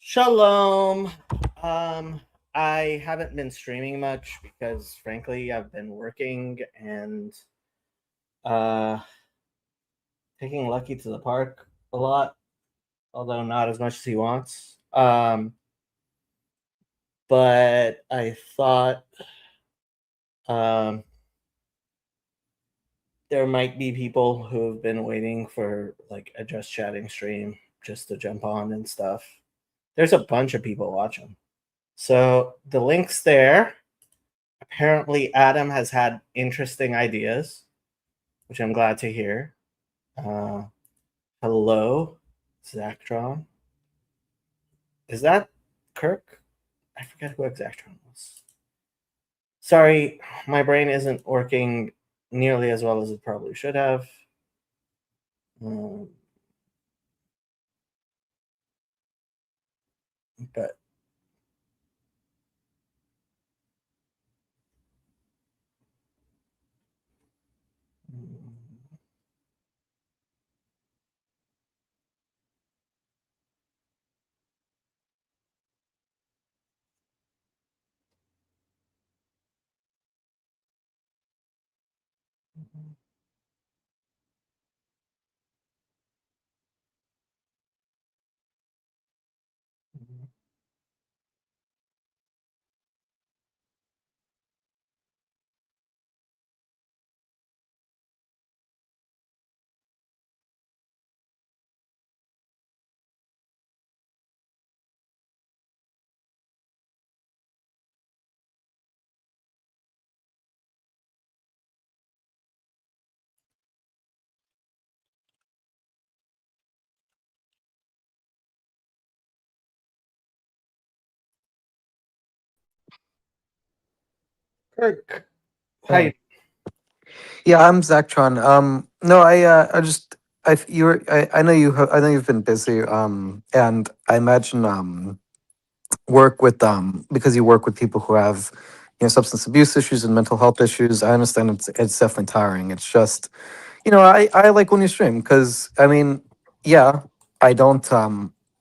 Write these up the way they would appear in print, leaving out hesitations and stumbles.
Shalom. Um, I haven't been streaming much because, frankly, I've been working and uh, taking Lucky to the park a lot, although not as much as he wants. But I thought um, there might be people who have been waiting for like a just chatting stream just to jump on and stuff. There's a bunch of people watching. So the link's there. Apparently, Adam has had interesting ideas, which I'm glad to hear. Uh, hello, Zactron. Is that Kirk? I forget who Zactron was. Sorry, my brain isn't working nearly as well as it probably should have. Um, but Kirk, Hey. hi. Yeah, I'm Zactron. No, I just, I know I know you've been busy. And I imagine, work with, because you work with people who have, substance abuse issues and mental health issues. I understand it's definitely tiring. It's just, I like when you stream because, I mean, yeah, I don't,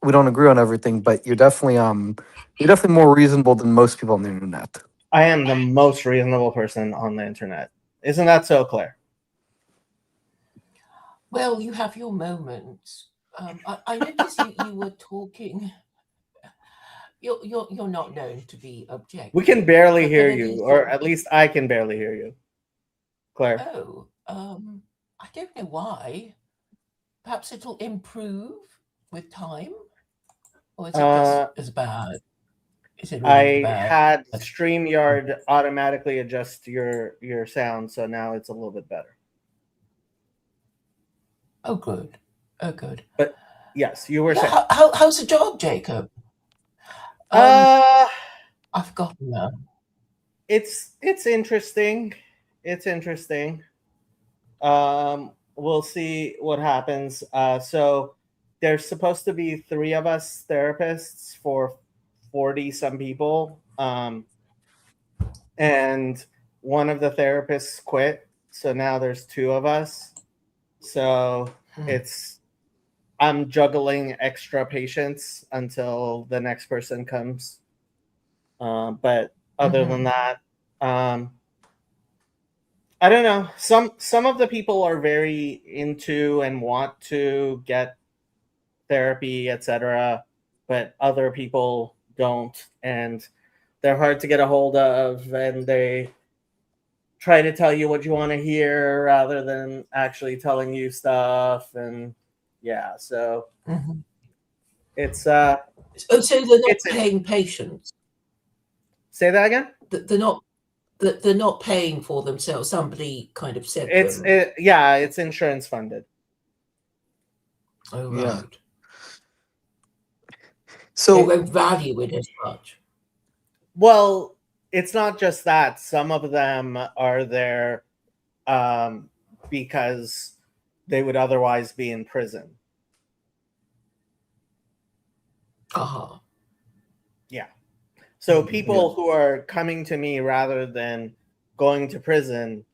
we don't agree on everything, but you're definitely more reasonable than most people on the internet. I am the most reasonable person on the internet. Isn't that so, Claire? Well, you have your moments. I noticed you were talking. You're not known to be We can objective, barely but hear have you you, or thought? at least I can barely hear you, Claire. Oh, I don't know why. Perhaps it'll improve with time, or is it just Uh, as bad? Is it really I bad? had StreamYard automatically adjust your sound, so now it's a little bit better. Oh, good. Oh, good. But yes, you were Yeah. saying. How's the job, Jacob? Um, Uh I've forgotten now. it's interesting. It's interesting. We'll see what happens. So there's supposed to be three of us therapists for 40 some people. And one of the therapists quit, so now there's two of us. So Hmm. it's I'm juggling extra patients until the next person comes. But other than Mm-hmm. that, um, I don't know. Some of the people are very into and want to get therapy, etc. But other people don't, and they're hard to get a hold of, and they try to tell you what you want to hear rather than actually telling you stuff. And yeah, so Mm-hmm. it's Oh, so they're not it's paying patients. say that again. They're not that they're not paying for themselves. Somebody kind of said them. Yeah, it's insurance funded. Oh, Yeah. right. They So, won't value it as much. Well, it's not just that. Some of them are there um, because they would otherwise be in prison. Aha. Yeah. So Mm. yeah. people who are coming to me rather than going to prison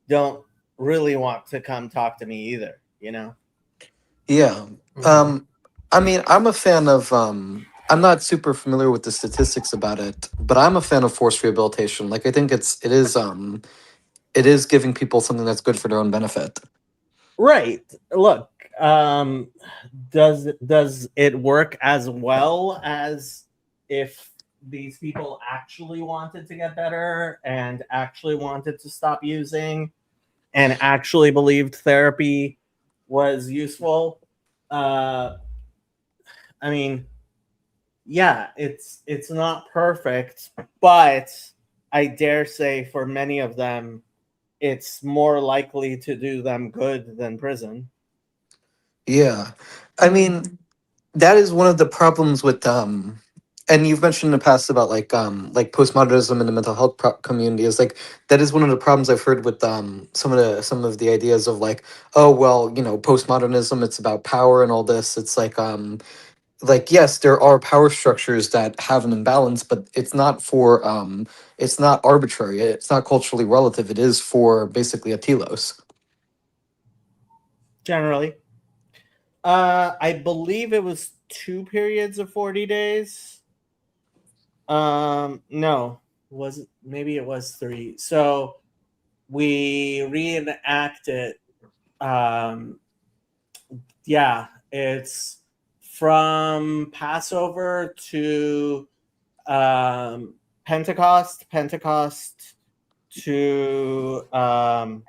don't really want to come talk to me either, you know? Yeah. Mm. Um, I mean, I'm a fan of I'm not super familiar with the statistics about it, but I'm a fan of forced rehabilitation. Like I think it is giving people something that's good for their own benefit. Right. Look, does it work as well as if these people actually wanted to get better and actually wanted to stop using and actually believed therapy was useful? I mean, yeah, it's not perfect, but I dare say for many of them, it's more likely to do them good than prison. Yeah. I mean, that is one of the problems with and you've mentioned in the past about like postmodernism in the mental health community is like that is one of the problems I've heard with some of the ideas of like, oh well, you know, postmodernism, it's about power and all this. It's like yes, there are power structures that have an imbalance, but it's not arbitrary, it's not culturally relative, it is for basically a telos. Generally, I believe it was 2 periods of 40 days. No, was it? Maybe it was 3. So we reenact it. Um, yeah, it's from Passover to Pentecost, Pentecost to Tisha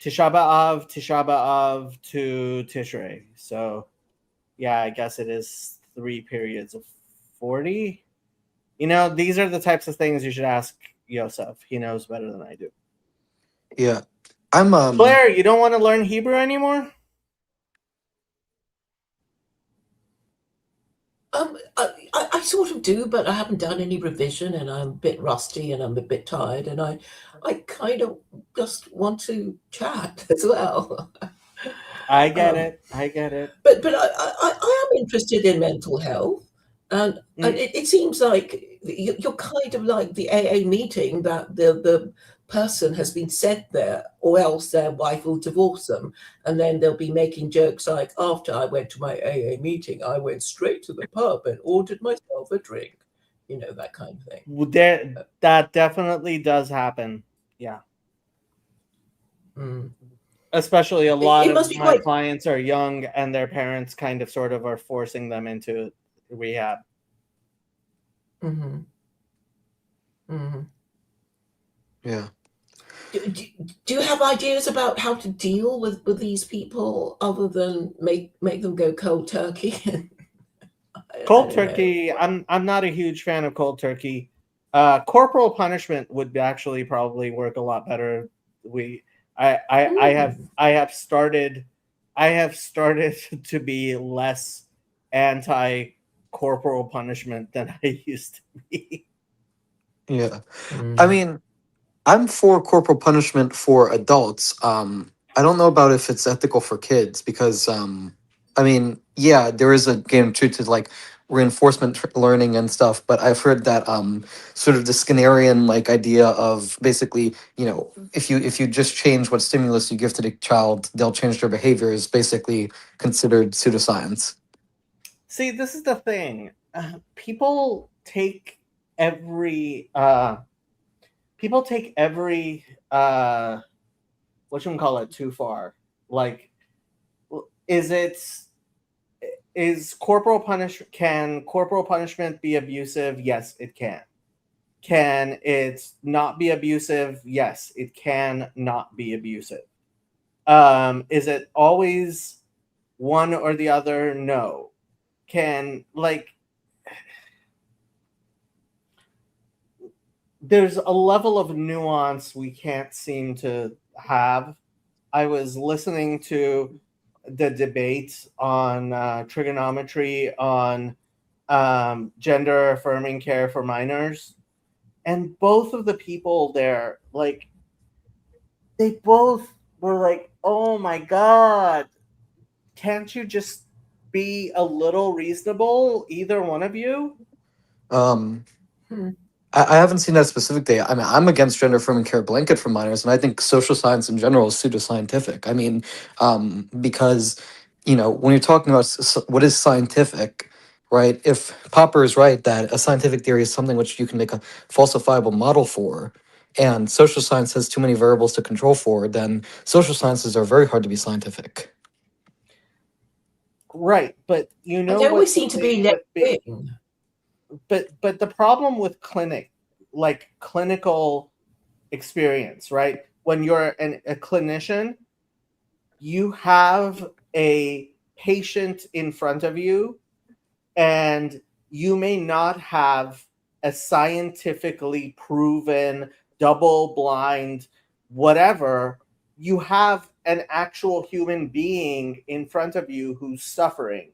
B'Av, Tisha B'Av to Tishrei. So yeah, I guess it is 3 periods of 40. You know, these are the types of things you should ask Yosef. He knows better than I do. Yeah. I'm Claire, you don't want to learn Hebrew anymore? I sort of do, but I haven't done any revision, and I'm a bit rusty, and I'm a bit tired, and I kind of just want to chat as well. I get Um, it. I get it. but I am interested in mental health, and Mm. it seems like you're kind of like the AA meeting that the person has been sent there, or else their wife will divorce them, and then they'll be making jokes like, "After I went to my AA meeting, I went straight to the pub and ordered myself a drink," that kind of thing. That definitely does happen. Yeah. Mm. Especially a lot It of must be my quite. clients are young and their parents kind of sort of are forcing them into rehab. Hmm. Hmm. yeah. Do you have ideas about how to deal with these people other than make them go cold turkey? I Cold don't know. turkey, I'm not a huge fan of cold turkey. Corporal punishment would actually probably work a lot better. We Mm. I have started to be less anti corporal punishment than I used to be. Yeah. I Mm. mean, I'm for corporal punishment for adults. I don't know about if it's ethical for kids because, I mean, yeah, there is a game too to like reinforcement learning and stuff. But I've heard that sort of the Skinnerian like idea of basically, you know, if you just change what stimulus you give to the child, they'll change their behavior is basically considered pseudoscience. See, this is the thing. People take every uh what should we call it too far. Like, is it is corporal punish can corporal punishment be abusive? Yes, it can. Can it not be abusive? Yes, it can not be abusive. Is it always one or the other? No. Can, like, there's a level of nuance we can't seem to have. I was listening to the debate on trigonometry on gender affirming care for minors, and both of the people there, like, they both were like, "Oh my god, can't you just be a little reasonable, either one of you?" Um, Hmm. I haven't seen that specific data. I mean, I'm against gender affirming care blanket for minors, and I think social science in general is pseudoscientific. I mean, because you know, when you're talking about what is scientific, right? If Popper is right that a scientific theory is something which you can make a falsifiable model for, and social science has too many variables to control for, then social sciences are very hard to be scientific. Right, but you And know they always what the seem to thing be left with big, wing. but the problem with clinical experience, right? When you're a clinician, you have a patient in front of you, and you may not have a scientifically proven double blind whatever. You have an actual human being in front of you who's suffering.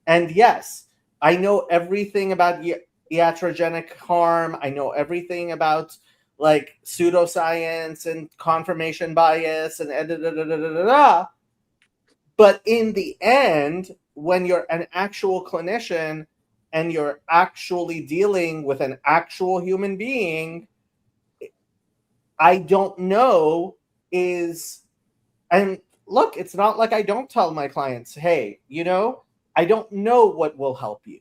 And yes, I know everything about iatrogenic harm. I know everything about like pseudoscience and confirmation bias and da, da, da, da, da, da, da. But in the end, when you're an actual clinician and you're actually dealing with an actual human being, I don't know is, and look, it's not like I don't tell my clients, hey, I don't know what will help you.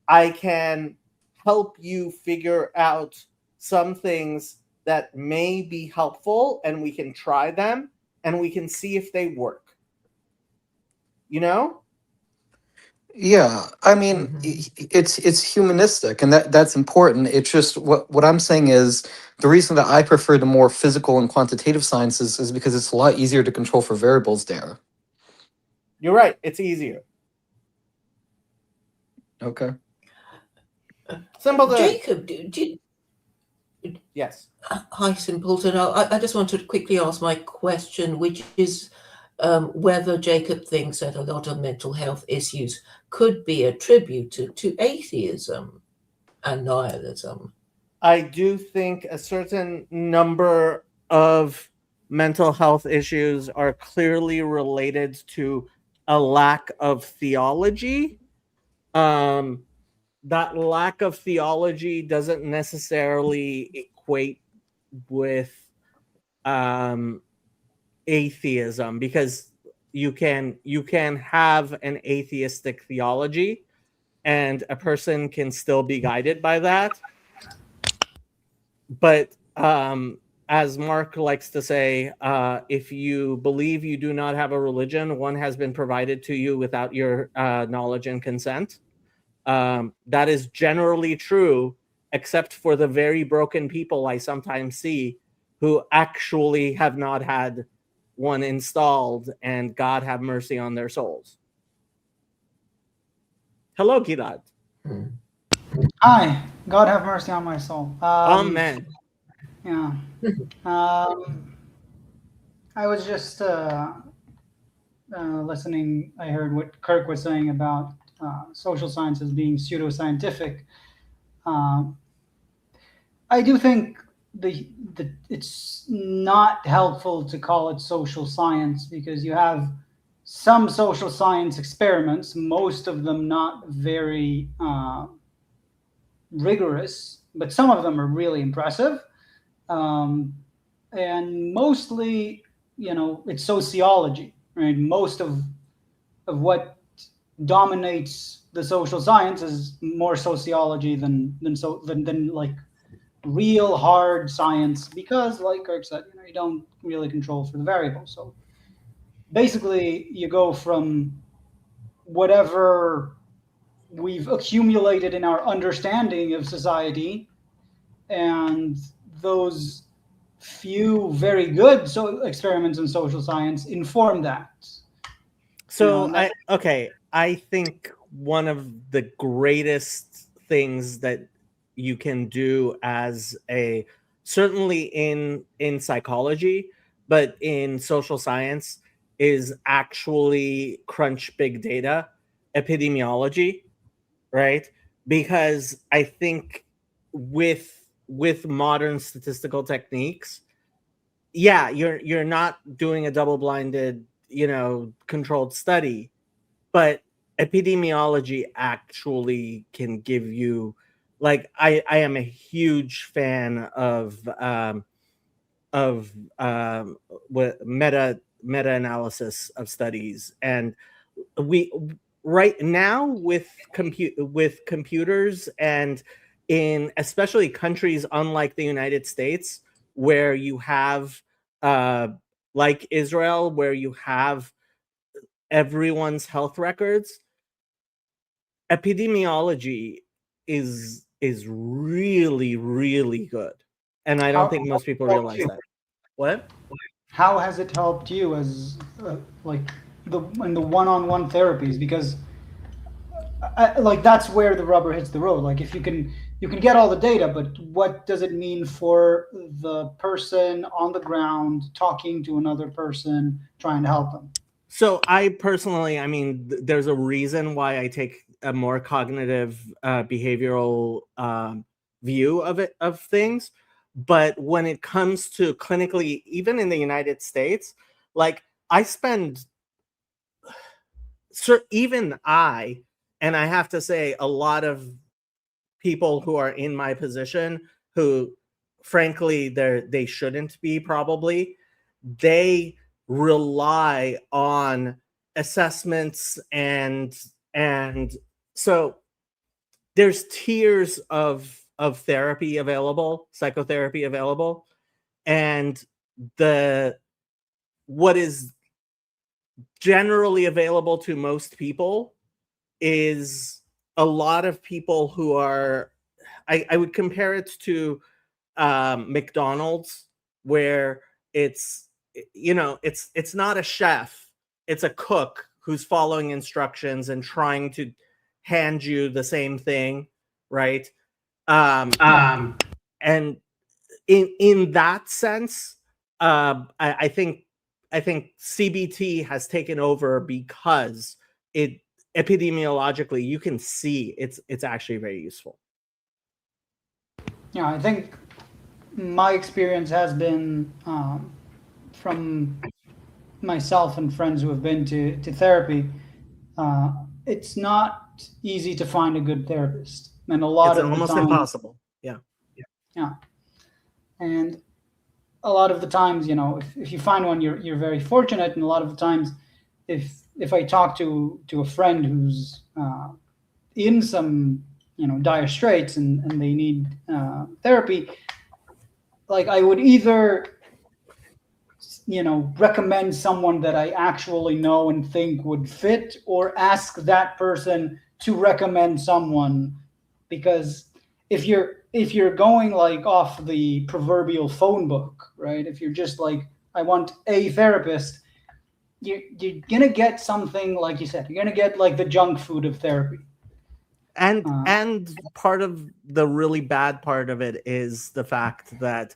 I can help you figure out some things that may be helpful, and we can try them and we can see if they work. Yeah, I mean, it's humanistic, and that's important. It's just what I'm saying is the reason that I prefer the more physical and quantitative sciences is because it's a lot easier to control for variables there. You're right. It's easier. Okay. Simple to Jacob, yes. Hi, Simpleton. I just wanted to quickly ask my question, which is whether Jacob thinks that a lot of mental health issues could be attributed to atheism and nihilism. I do think a certain number of mental health issues are clearly related to a lack of theology. That lack of theology doesn't necessarily equate with atheism, because you can have an atheistic theology and a person can still be guided by that. But as Mark likes to say, if you believe you do not have a religion, one has been provided to you without your knowledge and consent. That is generally true, except for the very broken people I sometimes see who actually have not had one installed, and God have mercy on their souls. Hello, Gilad. Hi, God have mercy on my soul. Amen. Yeah. I was just listening. I heard what Kirk was saying about social sciences being pseudoscientific. Um, I do think it's not helpful to call it social science because you have some social science experiments, most of them not very rigorous, but some of them are really impressive. And mostly, it's sociology, right? Most of what dominates the social science is more sociology than like real hard science, because like Kirk said, you don't really control for the variables. So basically you go from whatever we've accumulated in our understanding of society, and those few very good experiments in social science inform that. So I think one of the greatest things that you can do as a, certainly in psychology, but in social science, is actually crunch big data, epidemiology, right? Because I think with modern statistical techniques, yeah, you're not doing a double-blinded, controlled study, but epidemiology actually can give you, like, I am a huge fan of what meta analysis of studies, and we right now with computers, and in especially countries unlike the United States, where you have like Israel, where you have everyone's health records, epidemiology is really, really good. And I don't think most people realize that. What? How has it helped you as like in the one-on-one therapies? Because like that's where the rubber hits the road. Like if you can get all the data, but what does it mean for the person on the ground talking to another person trying to help them? So I personally, I mean, there's a reason why I take a more cognitive behavioral view of things. But when it comes to clinically, even in the United States, like I spend, even and I have to say a lot of people who are in my position, who frankly they shouldn't be, probably, they rely on assessments, and so there's tiers of therapy available, psychotherapy available, and what is generally available to most people is a lot of people who are, I would compare it to McDonald's, where it's not a chef, it's a cook who's following instructions and trying to hand you the same thing, right? And in that sense, I think CBT has taken over because epidemiologically you can see it's actually very useful. Yeah, I think my experience has been from myself and friends who have been to therapy. It's not easy to find a good therapist, and a lot It's of almost the time, impossible. Yeah. And a lot of the times, if you find one, you're very fortunate. And a lot of the times, if I talk to a friend who's in some dire straits and they need therapy, like I would either recommend someone that I actually know and think would fit, or ask that person to recommend someone. Because if you're going like off the proverbial phone book, right? If you're just like, I want a therapist, you're gonna get something, like you said, you're gonna get like the junk food of therapy. And part of the really bad part of it is the fact that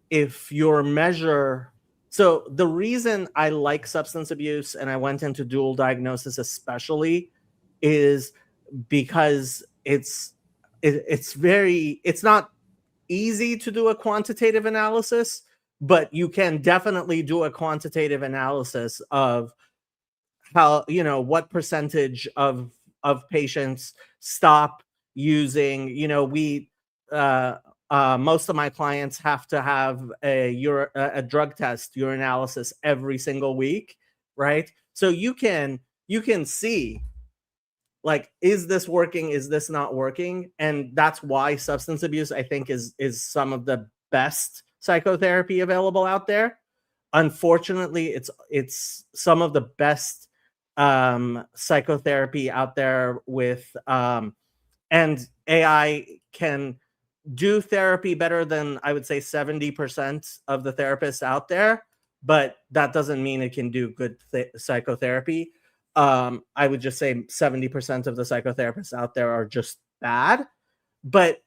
if your measure, so the reason I like substance abuse and I went into dual diagnosis especially is because it's not easy to do a quantitative analysis, but you can definitely do a quantitative analysis of how, what percentage of patients stop using. We most of my clients have to have a drug test, urinalysis every single week, right? So you can see, like, is this working, is this not working? And that's why substance abuse, I think, is some of the best psychotherapy available out there. Unfortunately, it's some of the best psychotherapy out there with and AI can do therapy better than, I would say, 70% of the therapists out there, but that doesn't mean it can do good psychotherapy. I would just say 70% of the psychotherapists out there are just bad. But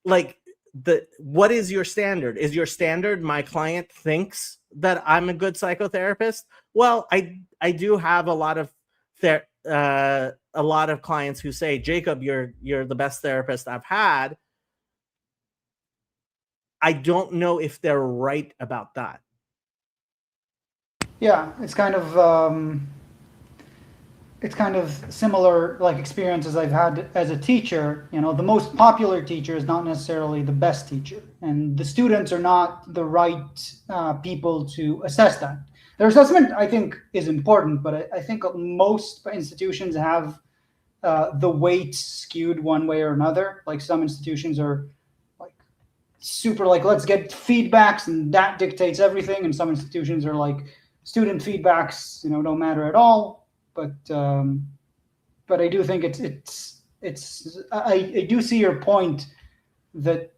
like, what is your standard? Is your standard, my client thinks that I'm a good psychotherapist? Well, I do have a lot of clients who say, Jacob, you're the best therapist I've had. I don't know if they're right about that. Yeah, it's kind of similar like experiences I've had as a teacher. The most popular teacher is not necessarily the best teacher, and the students are not the right people to assess that. Their assessment, I think, is important, but I think most institutions have the weight skewed one way or another. Like some institutions are like super like, let's get feedbacks and that dictates everything, and some institutions are like, student feedbacks, don't matter at all. But I do think I do see your point that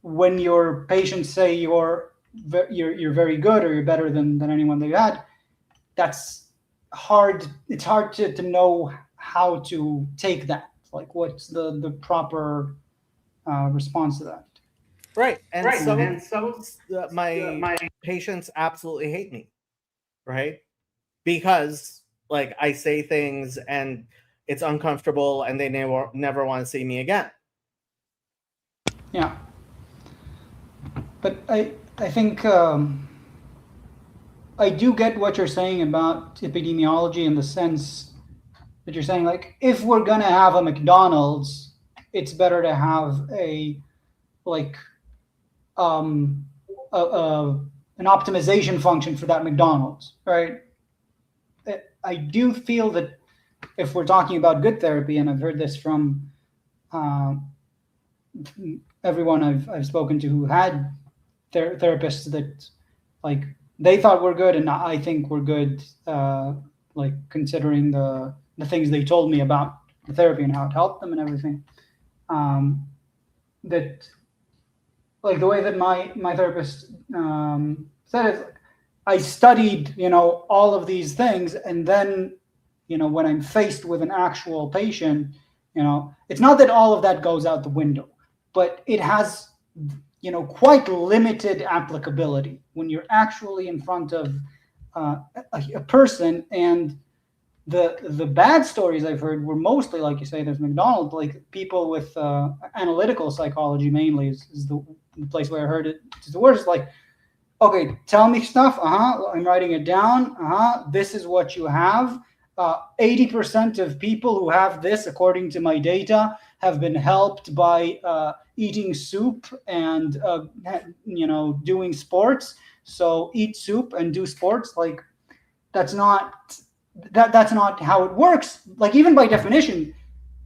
when your patients say you're very good or you're better than anyone they've had, that's hard. It's hard to know how to take that. Like, what's the proper response to that? Right. And my patients absolutely hate me, right? Because like I say things and it's uncomfortable and they never want to see me again. Yeah. But I think I do get what you're saying about epidemiology, in the sense that you're saying, like, if we're gonna have a McDonald's, it's better to have an optimization function for that McDonald's, right? I do feel that if we're talking about good therapy, and I've heard this from everyone I've spoken to who had therapists that like they thought we're good, and I think we're good, like considering the things they told me about the therapy and how it helped them and everything. That like the way that my therapist said it, like, I studied, all of these things, and then, when I'm faced with an actual patient, it's not that all of that goes out the window, but it has, quite limited applicability when you're actually in front of a person. And the bad stories I've heard were mostly, like you say, there's McDonald's, like people with analytical psychology mainly is the place where I heard it is the worst. Like, okay, tell me stuff. I'm writing it down. This is what you have. 80% of people who have this, according to my data, have been helped by eating soup and doing sports. So eat soup and do sports. Like, that's not how it works. Like, even by definition,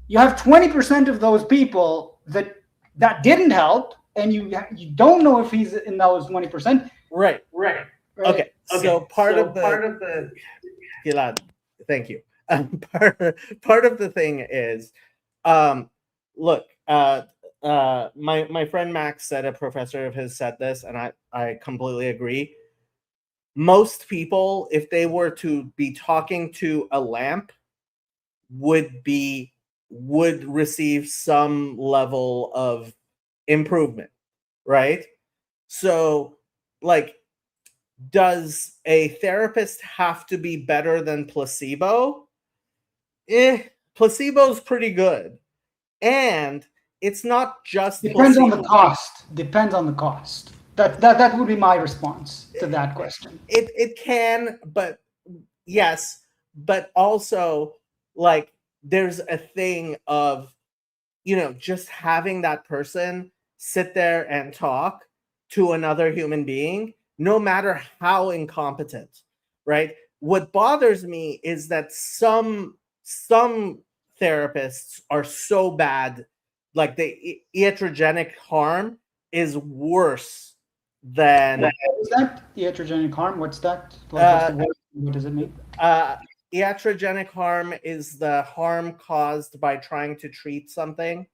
you have 20% of those people that didn't help, and you don't know if he's in those 20%. Right. Okay. So part of the Gilad, thank you. Part of the thing is, look, my friend Max said, a professor of his said this, and I completely agree. Most people, if they were to be talking to a lamp, would receive some level of improvement, right? So, like, does a therapist have to be better than placebo? Placebo's pretty good. And it's not just Depends placebo. on the cost. Depends on the cost. That would be my response to that question. It can, but yes, but also, like, there's a thing of, just having that person sit there and talk to another human being, no matter how incompetent, right? What bothers me is that some therapists are so bad, like the iatrogenic harm is worse than... What is that? Iatrogenic harm? What's that? What does it mean? Iatrogenic harm is the harm caused by trying to treat something,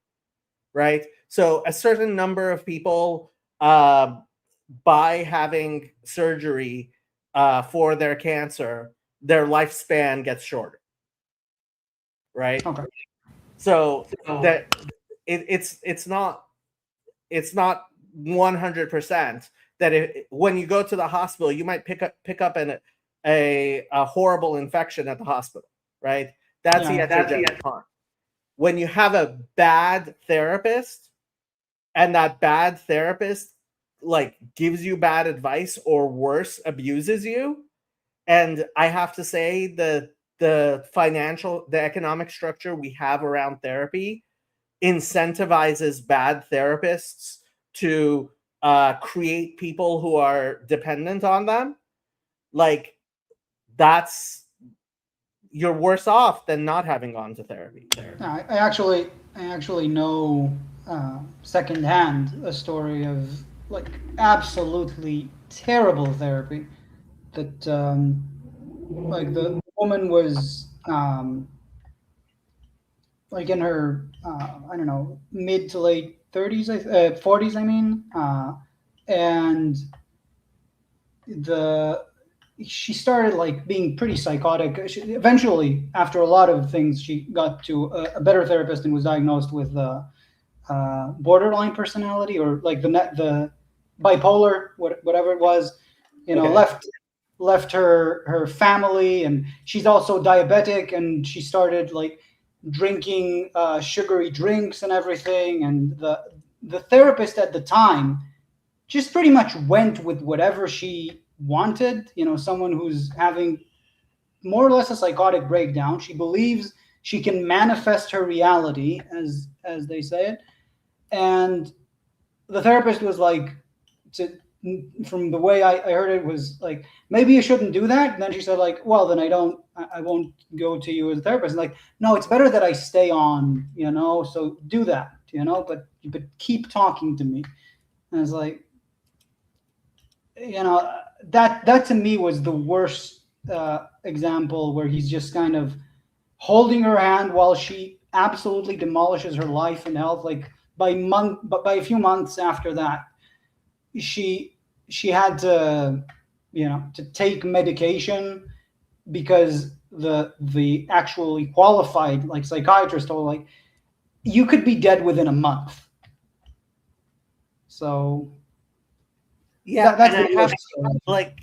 right? So a certain number of people, by having surgery for their cancer, their lifespan gets shorter, right? Okay. So that it's not 100% that when you go to the hospital, you might pick up a horrible infection at the hospital, right? That's iatrogenic harm. When you have a bad therapist, and that bad therapist like gives you bad advice, or worse, abuses you, and I have to say the economic structure we have around therapy incentivizes bad therapists to create people who are dependent on them. Like, you're worse off than not having gone to therapy. I actually know secondhand a story of like absolutely terrible therapy that like the woman was like in her I don't know, mid to late 30s, 40s, I mean, and she started like being pretty psychotic. Eventually, after a lot of things, she got to a better therapist and was diagnosed with borderline personality, or like the bipolar, whatever it was. You know, Okay. left her family, and she's also diabetic, and she started like drinking sugary drinks and everything. And the therapist at the time just pretty much went with whatever she wanted. You know, someone who's having more or less a psychotic breakdown. She believes she can manifest her reality, as they say it. And the therapist was like, from the way I heard it, was like, maybe you shouldn't do that. And then she said like, well, then I won't go to you as a therapist. And like, no, it's better that I stay on, you know, so do that, you know, but keep talking to me. And it's like, you know, that to me was the worst example, where he's just kind of holding her hand while she absolutely demolishes her life and health. Like by a few months after that, she had to, you know, to take medication, because the actually qualified like psychiatrist told her, like, you could be dead within a month. So Yeah, that's and the I have worst. like,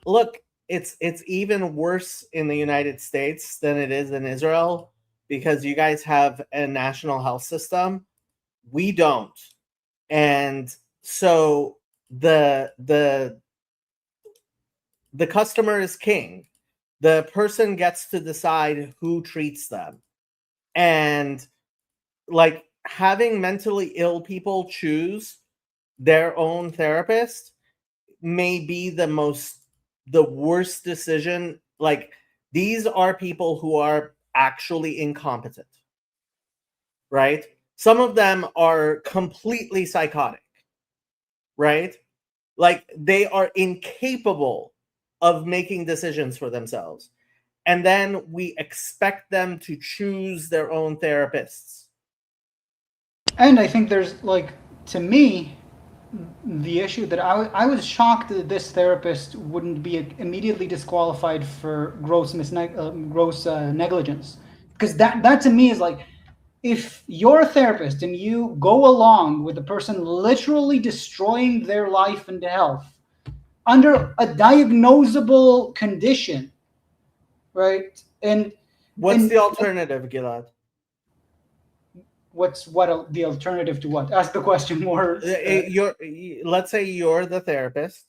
look, it's even worse in the United States than it is in Israel, because you guys have a national health system. We don't. And so the customer is king. The person gets to decide who treats them. And like, having mentally ill people choose their own therapist may be the worst decision. Like, these are people who are actually incompetent, right? Some of them are completely psychotic, right? Like, they are incapable of making decisions for themselves. And then we expect them to choose their own therapists. And I think there's like, to me, the issue that I was shocked that this therapist wouldn't be immediately disqualified for gross negligence, because that to me is like, if you're a therapist and you go along with a person literally destroying their life and health under a diagnosable condition, right? And What's the alternative, Gilad? the alternative to what? Ask the question more. Let's say you're the therapist,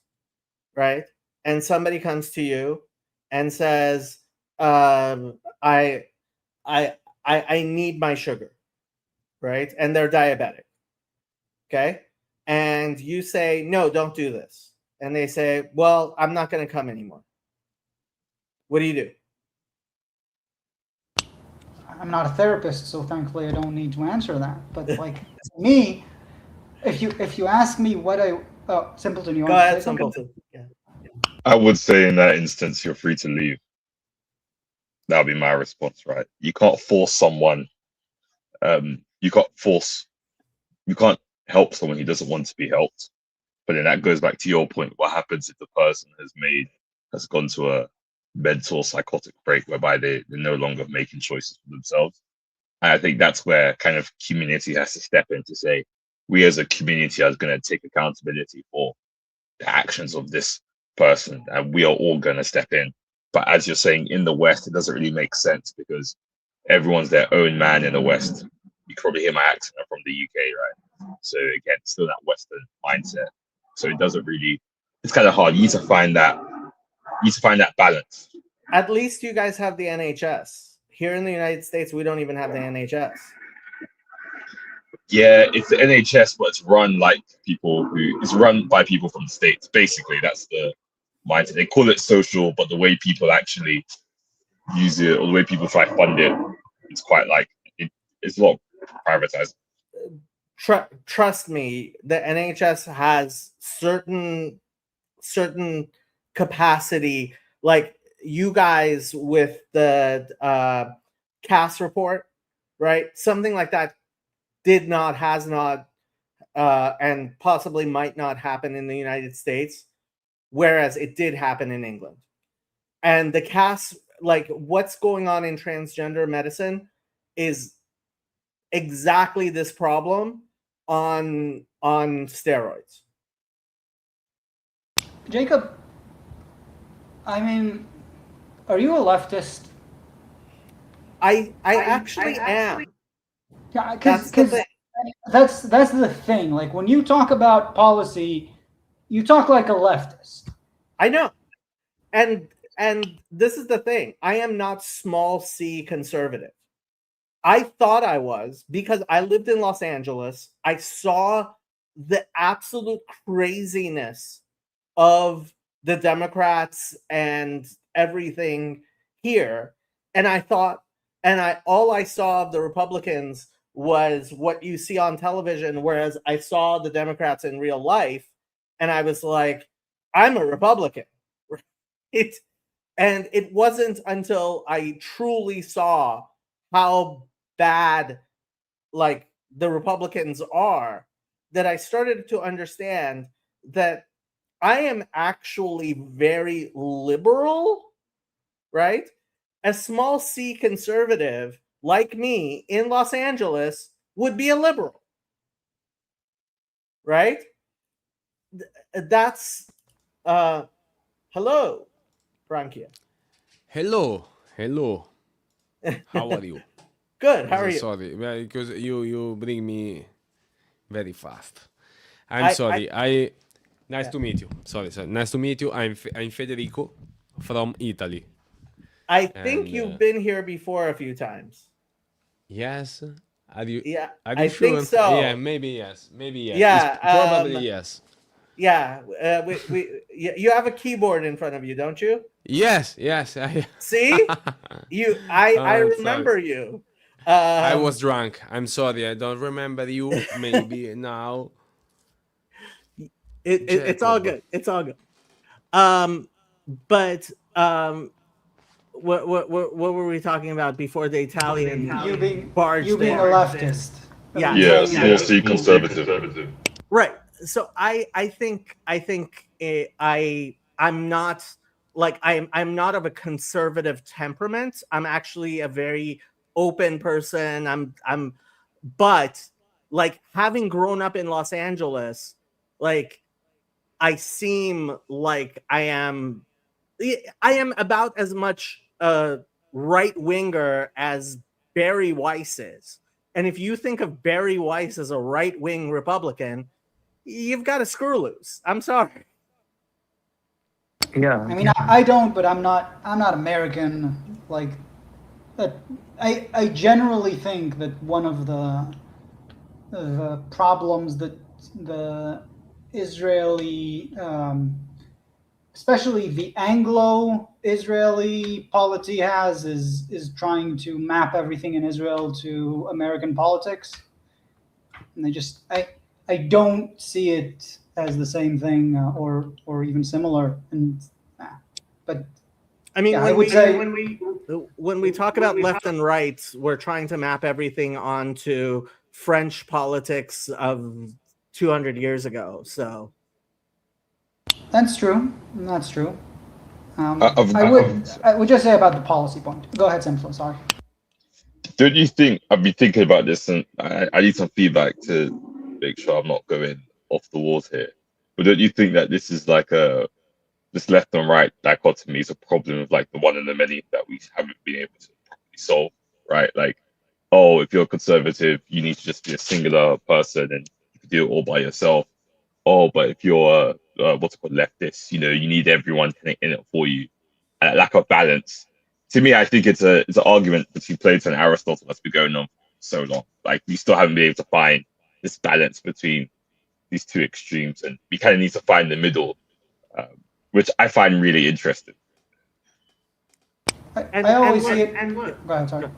right? And somebody comes to you and says, I need my sugar, right? And they're diabetic. Okay. And you say, no, don't do this. And they say, well, I'm not going to come anymore. What do? I'm not a therapist, so thankfully I don't need to answer that. But like, me, if you ask me what Simpleton, you Go want to ahead, say something? Simpleton. Yeah. I would say in that instance, you're free to leave. That would be my response, right? You can't force someone. You can't help someone who doesn't want to be helped. But then that goes back to your point. What happens if the person has gone to a mental psychotic break whereby they're no longer making choices for themselves? And I think that's where kind of community has to step in to say, we as a community are going to take accountability for the actions of this person, and we are all going to step in. But as you're saying, in the West, it doesn't really make sense, because everyone's their own man in the West. You can probably hear my accent. I'm from the UK, right? So again, still that Western mindset. So it doesn't really, it's kind of hard. You need to find that balance. At least you guys have the NHS. Here in the United States, we don't even have the NHS. Yeah, it's the NHS, but it's run by people from the States. Basically, that's the mindset. They call it social, but the way people actually use it or the way people try to fund it, it's quite like it's a lot privatized. Trust me, the NHS has certain capacity, like you guys with the CAS report, right? Something like that has not, and possibly might not happen in the United States, whereas it did happen in England. And the CAS, like what's going on in transgender medicine, is exactly this problem on steroids. Jacob, I mean, are you a leftist? I actually am. Yeah, That's the thing. that's the thing. Like when you talk about policy, you talk like a leftist. I know. And this is the thing. I am not small c conservative. I thought I was, because I lived in Los Angeles. I saw the absolute craziness of the Democrats and everything here. And I thought, all I saw of the Republicans was what you see on television, whereas I saw the Democrats in real life, and I was like, I'm a Republican. And it wasn't until I truly saw how bad like the Republicans are that I started to understand that I am actually very liberal, right? A small c conservative like me in Los Angeles would be a liberal, right? That's hello, Frankia. Hello. How are you? Good. How are you? Sorry, because you bring me very fast. I'm I- sorry. Nice to meet you. Sorry. Nice to meet you. I'm Federico from Italy. I think And, you've been here before a few times. Yes. Are you? Yeah, Are you I sure? think so. Yeah, maybe yes. Maybe yes. Yeah, It's probably yes. Yeah, you have a keyboard in front of you, don't you? Yes. See, I I'm remember you. I was drunk. I'm sorry. I don't remember you. Maybe now. It's all Jacob. good. It's all good. But what were we talking about before the Italian barge? You being a there? leftist. Yeah. Yeah, small c conservative. Right. So I think I'm not like I'm not of a conservative temperament. I'm actually a very open person. But like having grown up in Los Angeles, like I seem like I am about as much a right winger as Barry Weiss is. And if you think of Barry Weiss as a right wing Republican, you've got a screw loose. I'm sorry. Yeah. I mean, I don't, but I'm not American. Like, I generally think that one of the problems that the Israeli, especially the Anglo-Israeli polity is trying to map everything in Israel to American politics, and I don't see it as the same thing or even similar. And but I mean, yeah, when I would we say when we talk about left and right, we're trying to map everything onto French politics of 200 years ago. So that's true. That's true. I've- I would just say about the policy point. Go ahead, Simflo. Sorry. Don't you think I've been thinking about this and I need some feedback to make sure I'm not going off the walls here. But don't you think that this is like this left and right dichotomy is a problem of like the one and the many that we haven't been able to properly solve, right? Like, oh, if you're a conservative, you need to just be a singular person and you can do it all by yourself. Oh, but if you're what's it called, leftist, you need everyone in it for you. Lack of balance. To me, I think it's an argument between Plato and Aristotle that's been going on for so long. Like we still haven't been able to find this balance between these two extremes, and we kind of need to find the middle, which I find really interesting. I always see it. And look, Go ahead, sorry.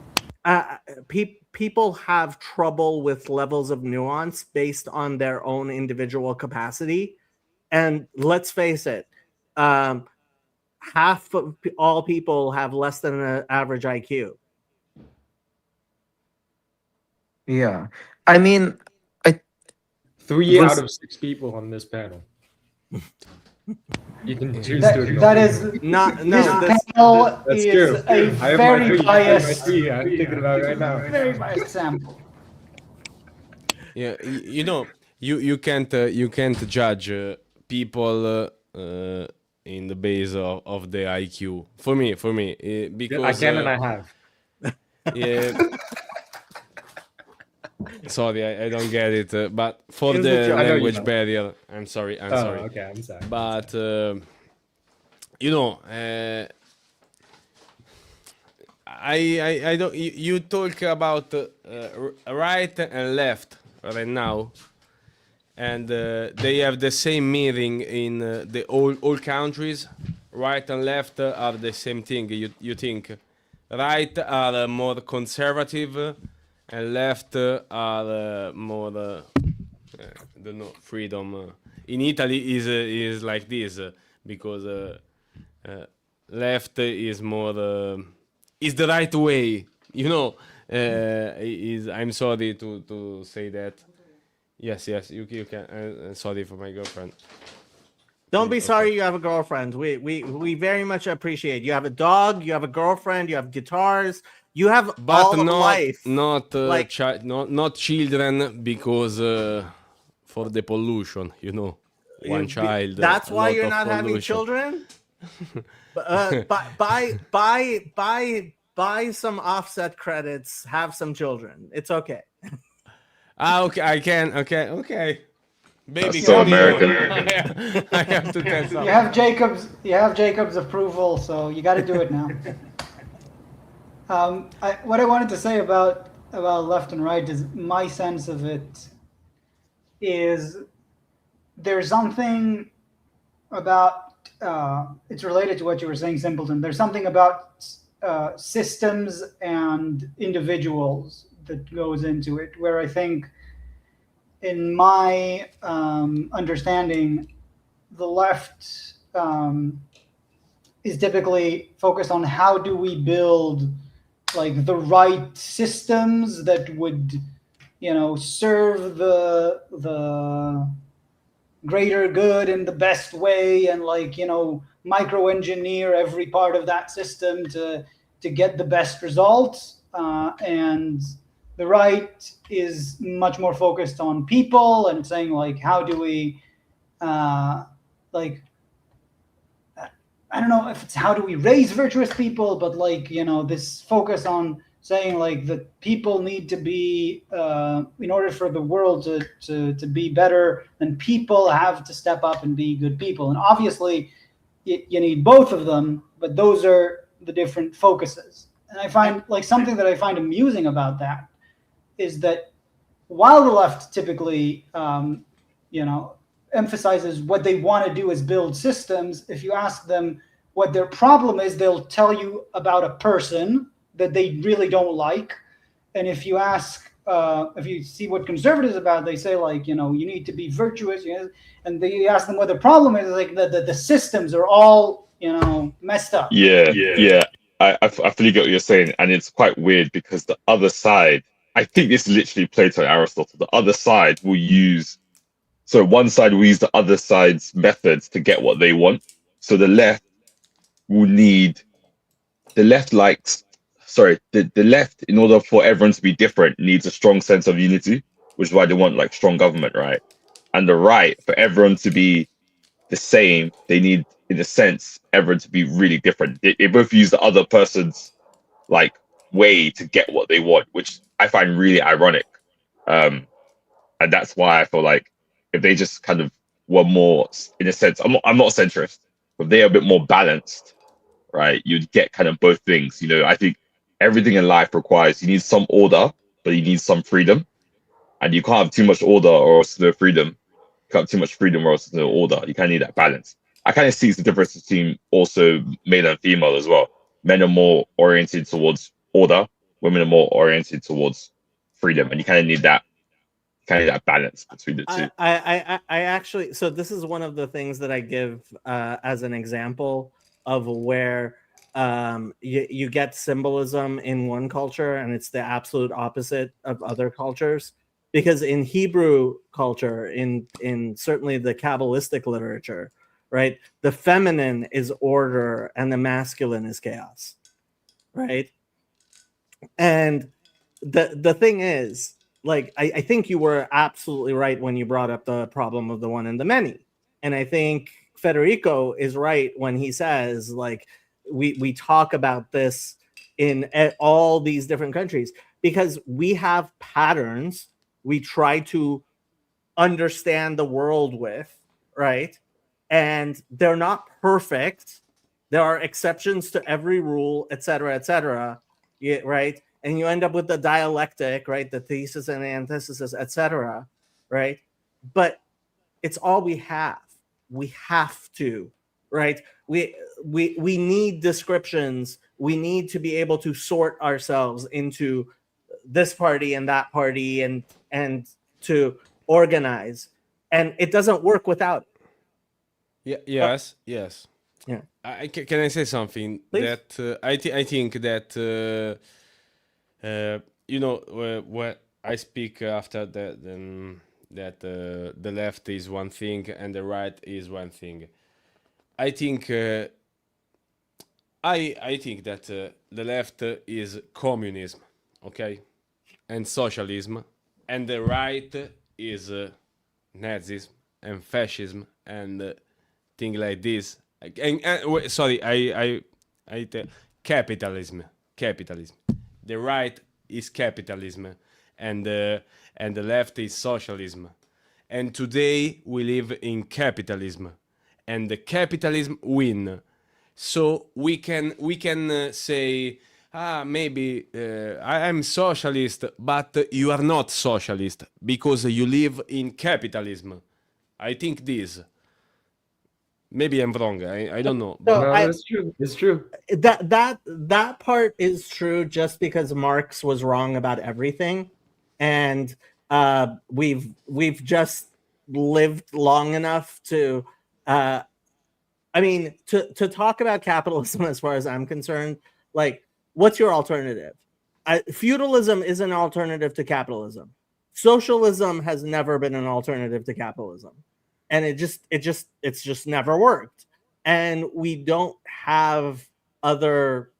people have trouble with levels of nuance based on their own individual capacity. And let's face it, half of all people have less than an average IQ. Yeah. I mean, 3 Was- out of 6 people on this panel. You can choose to ignore. That is No, this panel That's is true. a I have very my biased, three. I'm thinking about it right now. very biased sample. Yeah, you know, you can't judge people in the base of the IQ. For me, because I can and I have. yeah. Sorry, I don't get it. But for Here's the the joke. I know you language don't. barrier, I'm sorry. I'm sorry. Okay, I'm sorry. But you know, I don't. You talk about right and left right now, and they have the same meaning in the all countries. Right and left are the same thing. You think right are more conservative, and left are more don't know, freedom. In Italy is like this because left is more is the right way. You know, is I'm sorry to say that. Yes, you can. Sorry for my girlfriend. Don't be Okay. sorry you have a girlfriend. We very much appreciate. You have a dog, you have a girlfriend, you have guitars, you have all But of not life. not like- not children because for the pollution, you know. One child. That's a why lot you're of not having pollution. children. Buy some offset credits. Have some children. It's okay. Okay, I can. Okay. Baby, That's so come here. American. I have to tell something. You have Jacob's approval, so you got to do it now. What I wanted to say about left and right is my sense of it is there's something about it's related to what you were saying, Simpleton. There's something about systems and individuals that goes into it, where I think, in my understanding, the left is typically focused on how do we build like the right systems that would, serve the greater good in the best way, and micro engineer every part of that system to get the best results. And the right is much more focused on people and saying how do we I don't know if it's how do we raise virtuous people, but this focus on saying that people need to be in order for the world to be better, then people have to step up and be good people. And obviously you need both of them, but those are the different focuses. And I find something that I find amusing about that is that while the left typically emphasizes what they want to do is build systems, if you ask them what their problem is, they'll tell you about a person that they really don't like. And if you ask, if you see what conservatives are about, they say you need to be virtuous. And they ask them what the problem is, the systems are all messed up. Yeah. I fully get what you're saying, and it's quite weird because the other side, I think this is literally Plato and Aristotle. The other side will use, so one side will use the other side's methods to get what they want. So the left will need, the left, in order for everyone to be different, needs a strong sense of unity, which is why they want strong government, right? And the right, for everyone to be the same, they need, in a sense, everyone to be really different. They both use the other person's way to get what they want, which I find really ironic. And that's why I feel like if they just kind of were more, in a sense, I'm not centrist, but they are a bit more balanced, right? You'd get kind of both things. I think everything in life requires, you need some order, but you need some freedom. And you can't have too much order or else no freedom. You can't have too much freedom or else no order. You kind of need that balance. I kind of see the difference between also male and female as well. Men are more oriented towards order, women are more oriented towards freedom, and you kind of need that balance between the two. I actually, so this is one of the things that I give as an example of where you get symbolism in one culture and it's the absolute opposite of other cultures. Because in Hebrew culture, in certainly the Kabbalistic literature, right, the feminine is order and the masculine is chaos, right? And the thing is, like, I think you were absolutely right when you brought up the problem of the one and the many. And I think Federico is right when he says, like, we talk about this in all these different countries because we have patterns we try to understand the world with, right? And they're not perfect. There are exceptions to every rule, et cetera, right? And you end up with the dialectic, right? The thesis and the antithesis, etc., right? But it's all we have. We have to, right? We need descriptions. We need to be able to sort ourselves into this party and that party and to organize. And it doesn't work without it. Yes. Yeah. Can I say something? Please. That I think that what I speak after that, that the left is one thing and the right is one thing. I think I think that the left is communism, okay, and socialism, and the right is Nazism and fascism and things like this. Sorry, capitalism. The right is capitalism, and the left is socialism. And today we live in capitalism, and the capitalism win. So we can say, maybe I'm socialist, but you are not socialist because you live in capitalism. I think this. Maybe I'm wrong. I don't know. So No, I- that's true. It's true. that part is true just because Marx was wrong about everything, and we've just lived long enough to to talk about capitalism as far as I'm concerned. Like, what's your alternative? Feudalism is an alternative to capitalism. Socialism has never been an alternative to capitalism, and it's just never worked. And we don't have other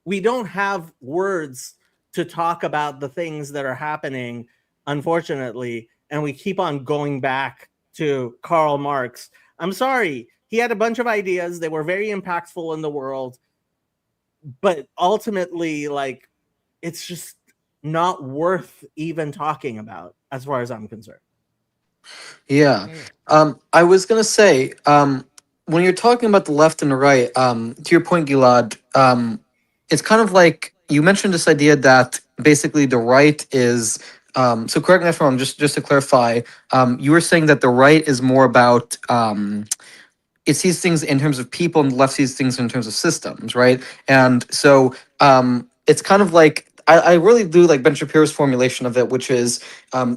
we don't have words to talk about the things that are happening, unfortunately, and we keep on going back to Karl Marx. I'm sorry, he had a bunch of ideas, they were very impactful in the world, but ultimately, like, it's just not worth even talking about as far as I'm concerned. Yeah. I was gonna say, when you're talking about the left and the right, to your point, Gilad, it's kind of like you mentioned this idea that basically the right is. So correct me if I'm wrong. Just to clarify, you were saying that the right is more about. It sees things in terms of people, and the left sees things in terms of systems, right? And so it's kind of like I really do like Ben Shapiro's formulation of it, which is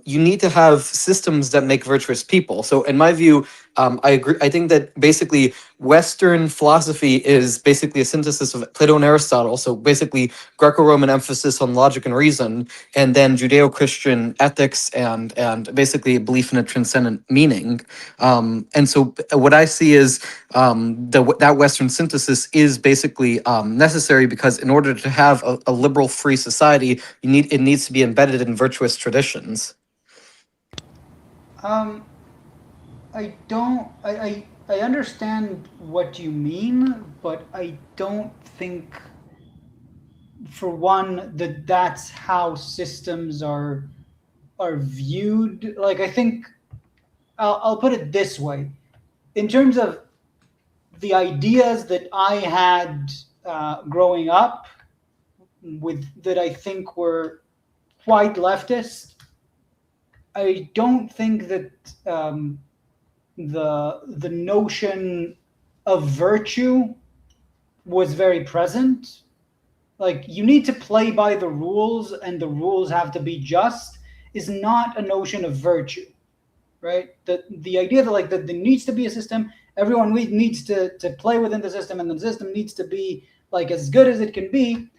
you need to have systems that make virtuous people. So in my view, I agree. I think that basically Western philosophy is basically a synthesis of Plato and Aristotle. So basically Greco-Roman emphasis on logic and reason, and then Judeo-Christian ethics and basically a belief in a transcendent meaning. And so what I see is that Western synthesis is basically necessary because in order to have a liberal, free society, it needs to be embedded in virtuous traditions. I understand what you mean, but I don't think, for one, that's how systems are viewed. Like, I think I'll put it this way: in terms of the ideas that I had growing up, that I think were quite leftist, I don't think that the notion of virtue was very present. Like, you need to play by the rules, and the rules have to be just, is not a notion of virtue, right? The idea that like that there needs to be a system, everyone needs to play within the system, and the system needs to be like as good as it can be,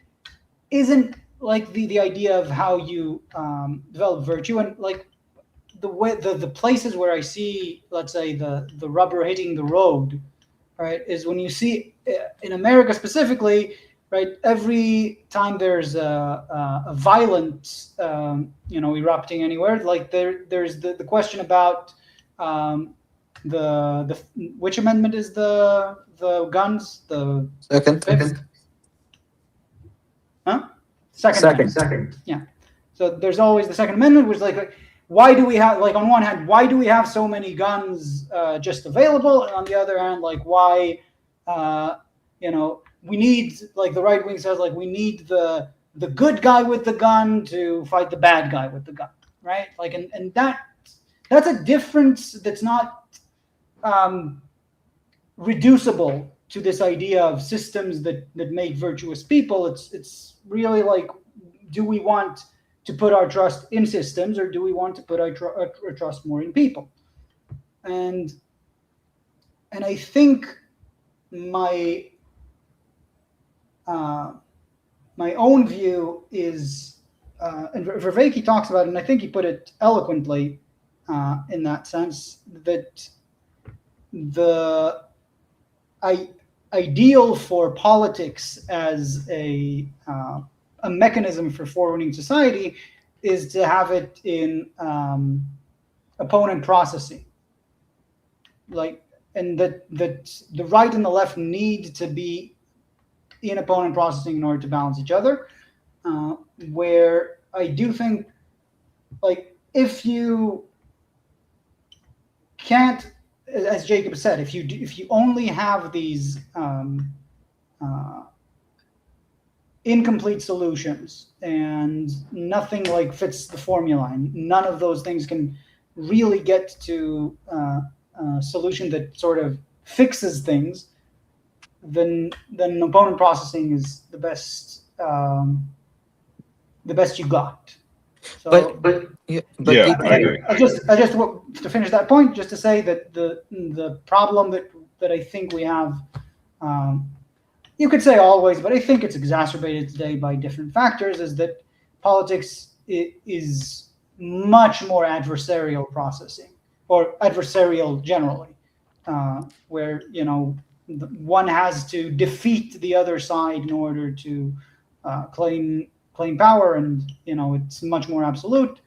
isn't like the idea of how you develop virtue. And like the way the places where I see, let's say, the rubber hitting the road, right, is when you see in America specifically, right, every time there's a violent erupting anywhere, like there's the question about the which amendment is the guns, the Second. Second. Yeah. So there's always the Second Amendment, which like why do we have, like, on one hand, why do we have so many guns just available, and on the other hand, like, why we need, like, the right wing says, like, we need the good guy with the gun to fight the bad guy with the gun, right? Like, and that's a difference that's not reducible to this idea of systems that make virtuous people. It's really like, do we want to put our trust in systems, or do we want to put our trust more in people? And I think my own view is, and Vervaeke talks about it, and I think he put it eloquently in that sense, that the ideal for politics as a mechanism for forwarding society is to have it in opponent processing, like, and that the right and the left need to be in opponent processing in order to balance each other. Where I do think, like, if you can't, as Jacob said, if you only have these incomplete solutions and nothing like fits the formula, and none of those things can really get to a solution that sort of fixes things, then opponent processing is the best you got. So, Yeah, I agree. I just want to finish that point, just to say that the problem that I think we have, you could say always, but I think it's exacerbated today by different factors, is that politics is much more adversarial processing, or adversarial generally, where one has to defeat the other side in order to claim power, and it's much more absolute,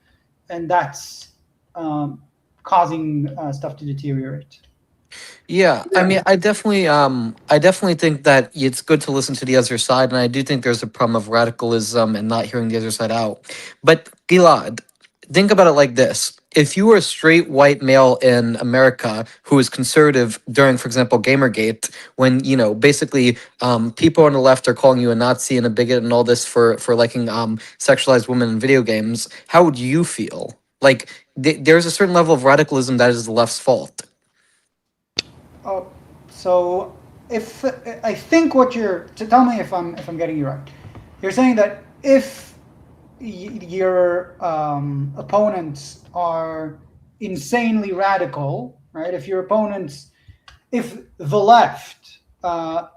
and that's causing stuff to deteriorate. Yeah, I mean, I definitely think that it's good to listen to the other side, and I do think there's a problem of radicalism and not hearing the other side out. But Gilad, think about it like this: if you were a straight white male in America who was conservative during, for example, Gamergate, when basically people on the left are calling you a Nazi and a bigot and all this for liking sexualized women in video games, how would you feel? Like, there's a certain level of radicalism that is the left's fault. So if I think what to tell me if I'm getting you right, you're saying that if your opponents are insanely radical, right? If the left,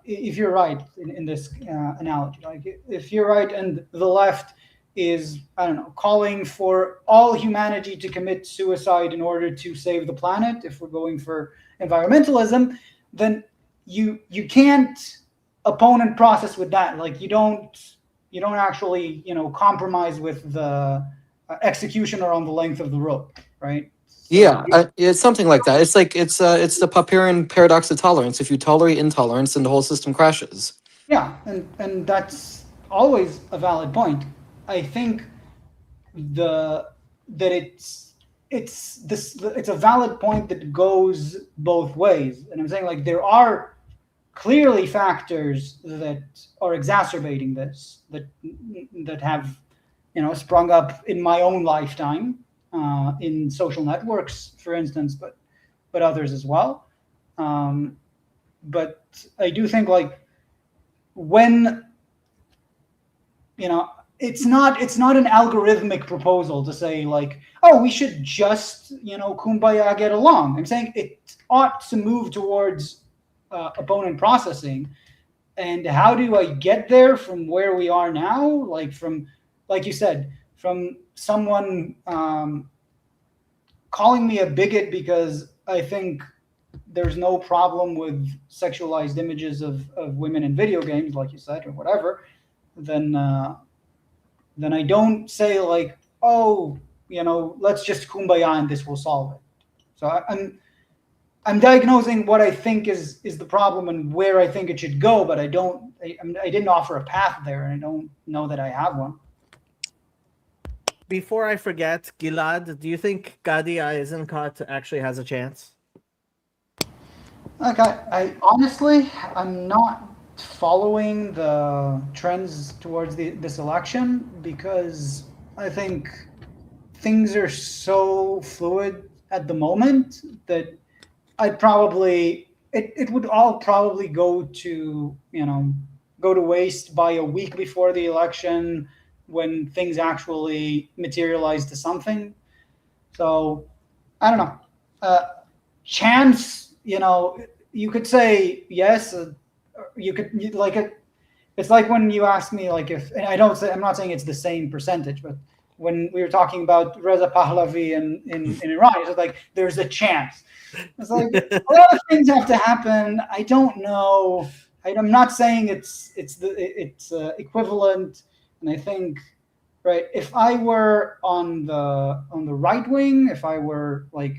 if you're right in this analogy, like if you're right and the left is, I don't know, calling for all humanity to commit suicide in order to save the planet, if we're going for environmentalism, then you can't opponent process with that. Like, you don't actually compromise with the executioner on the length of the rope, right? Yeah, it's something like that. It's like it's the Popperian paradox of tolerance. If you tolerate intolerance, then the whole system crashes. Yeah, and that's always a valid point. I think that it's a valid point that goes both ways, and I'm saying, like, there are clearly factors that are exacerbating this, that have sprung up in my own lifetime, in social networks, for instance, but others as well. But I do think like when it's not an algorithmic proposal to say like, oh, we should just kumbaya, get along. I'm saying it ought to move towards opponent processing. And how do I get there from where we are now? Like you said, from someone calling me a bigot because I think there's no problem with sexualized images of women in video games, like you said, or whatever, then I don't say like, oh, let's just kumbaya and this will solve it. So I'm diagnosing what I think is the problem and where I think it should go, but I didn't offer a path there, and I don't know that I have one. Before I forget, Gilad, do you think Gadi Eisenkot actually has a chance? Okay, I'm not following the trends towards this election because I think things are so fluid at the moment that it would all probably go to waste by a week before the election when things actually materialize to something. So I don't know. Chance, you could say yes. You could it's like when you ask me like if, and I'm not saying it's the same percentage, but when we were talking about Reza Pahlavi in Iran, it's like there's a chance. It's like a lot of things have to happen. I don't know. I'm not saying it's equivalent. And I think, right, if I were on the right wing, if I were like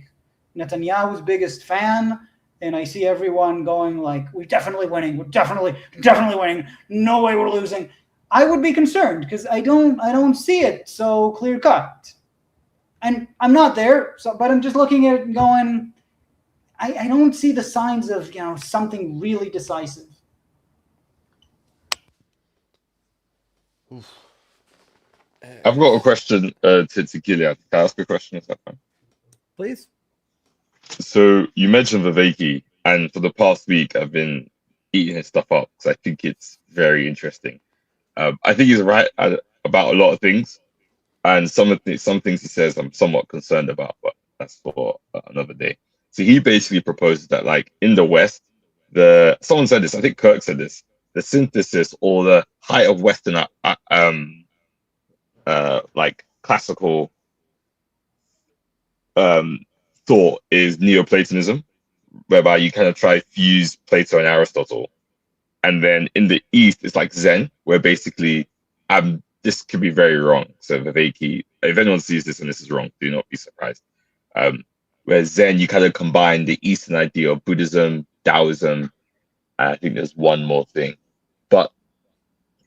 Netanyahu's biggest fan, and I see everyone going like, we're definitely winning, we're definitely winning, no way we're losing, I would be concerned because I don't see it so clear cut. And I'm not there, but I'm just looking at it and going, I don't see the signs of something really decisive. I've got a question to Gilead. Can I ask a question? Is that fine? Please. So you mentioned Viveki, and for the past week, I've been eating his stuff up because I think it's very interesting. I think he's right about a lot of things, and some things he says I'm somewhat concerned about, but that's for another day. So he basically proposes that, like in the West, someone said this, I think Kirk said this, the synthesis or the height of Western like classical thought is Neoplatonism, whereby you kind of try to fuse Plato and Aristotle. And then in the East, it's like Zen, where basically, this could be very wrong. So Viveki, if anyone sees this and this is wrong, do not be surprised. Where Zen, you kind of combine the Eastern idea of Buddhism, Taoism, and I think there's one more thing. But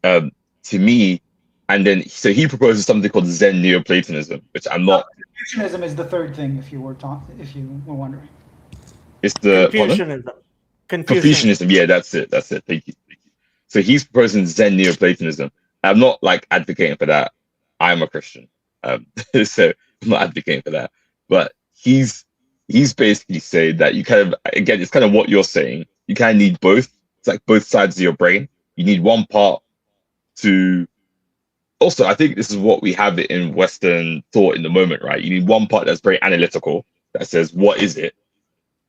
to me, and then, so he proposes something called Zen Neoplatonism, which I'm not. Confucianism is the third thing, if you were wondering. It's the Confucianism. Confucianism. Yeah, that's it. Thank you. So he's proposing Zen Neoplatonism. I'm not like advocating for that. I'm a Christian, so I'm not advocating for that. But he's basically saying that you kind of, again, it's kind of what you're saying. You kind of need both. It's like both sides of your brain. You need one part to. Also, I think this is what we have in Western thought in the moment, right? You need one part that's very analytical, that says, what is it?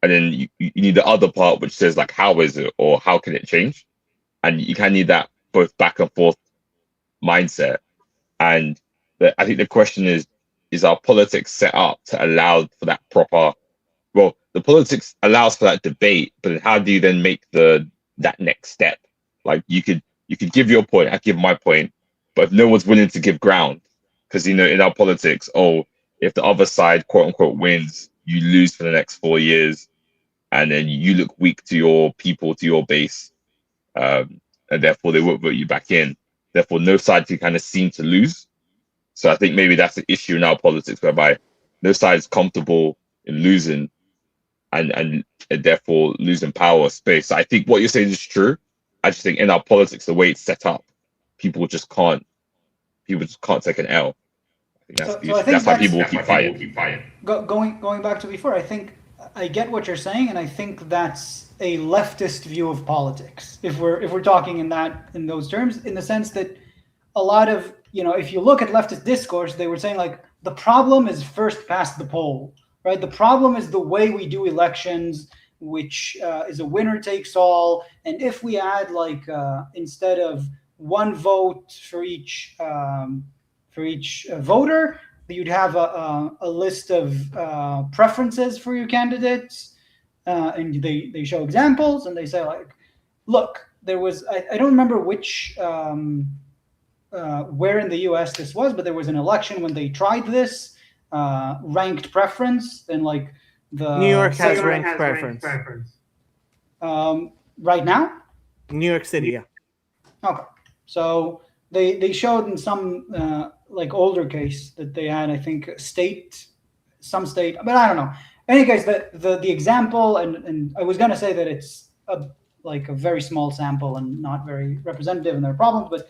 And then you need the other part, which says, like, how is it? Or how can it change? And you kind of need that both back and forth mindset. And I think the question is our politics set up to allow for that proper, well, the politics allows for that debate, but how do you then make that next step? Like, you could give your point, I give my point, but if no one's willing to give ground, because, in our politics, if the other side, quote unquote, wins, you lose for the next 4 years, and then you look weak to your people, to your base, and therefore they won't vote you back in. Therefore, no side can kind of seem to lose. So I think maybe that's the issue in our politics, whereby no side is comfortable in losing, and therefore losing power or space. So I think what you're saying is true. I just think in our politics, the way it's set up, people just can't take an L. I think that's why people will keep fighting. Going back to before, I think I get what you're saying, and I think that's a leftist view of politics. If we're talking in those terms, in the sense that a lot of, if you look at leftist discourse, they were saying like the problem is first past the poll, right? The problem is the way we do elections, which is a winner takes all. And if we add like instead of one vote for each voter, you'd have a list of preferences for your candidates, and they show examples, and they say like, look, there was I don't remember which where in the U.S. this was, but there was an election when they tried this ranked preference, and like the New York has ranked preference. Right now. New York City, yeah. Okay, so they showed in some like older case that they had, I think, some state, but I don't know. In any case, the example, and I was gonna say that it's a very small sample and not very representative, and there are problems, but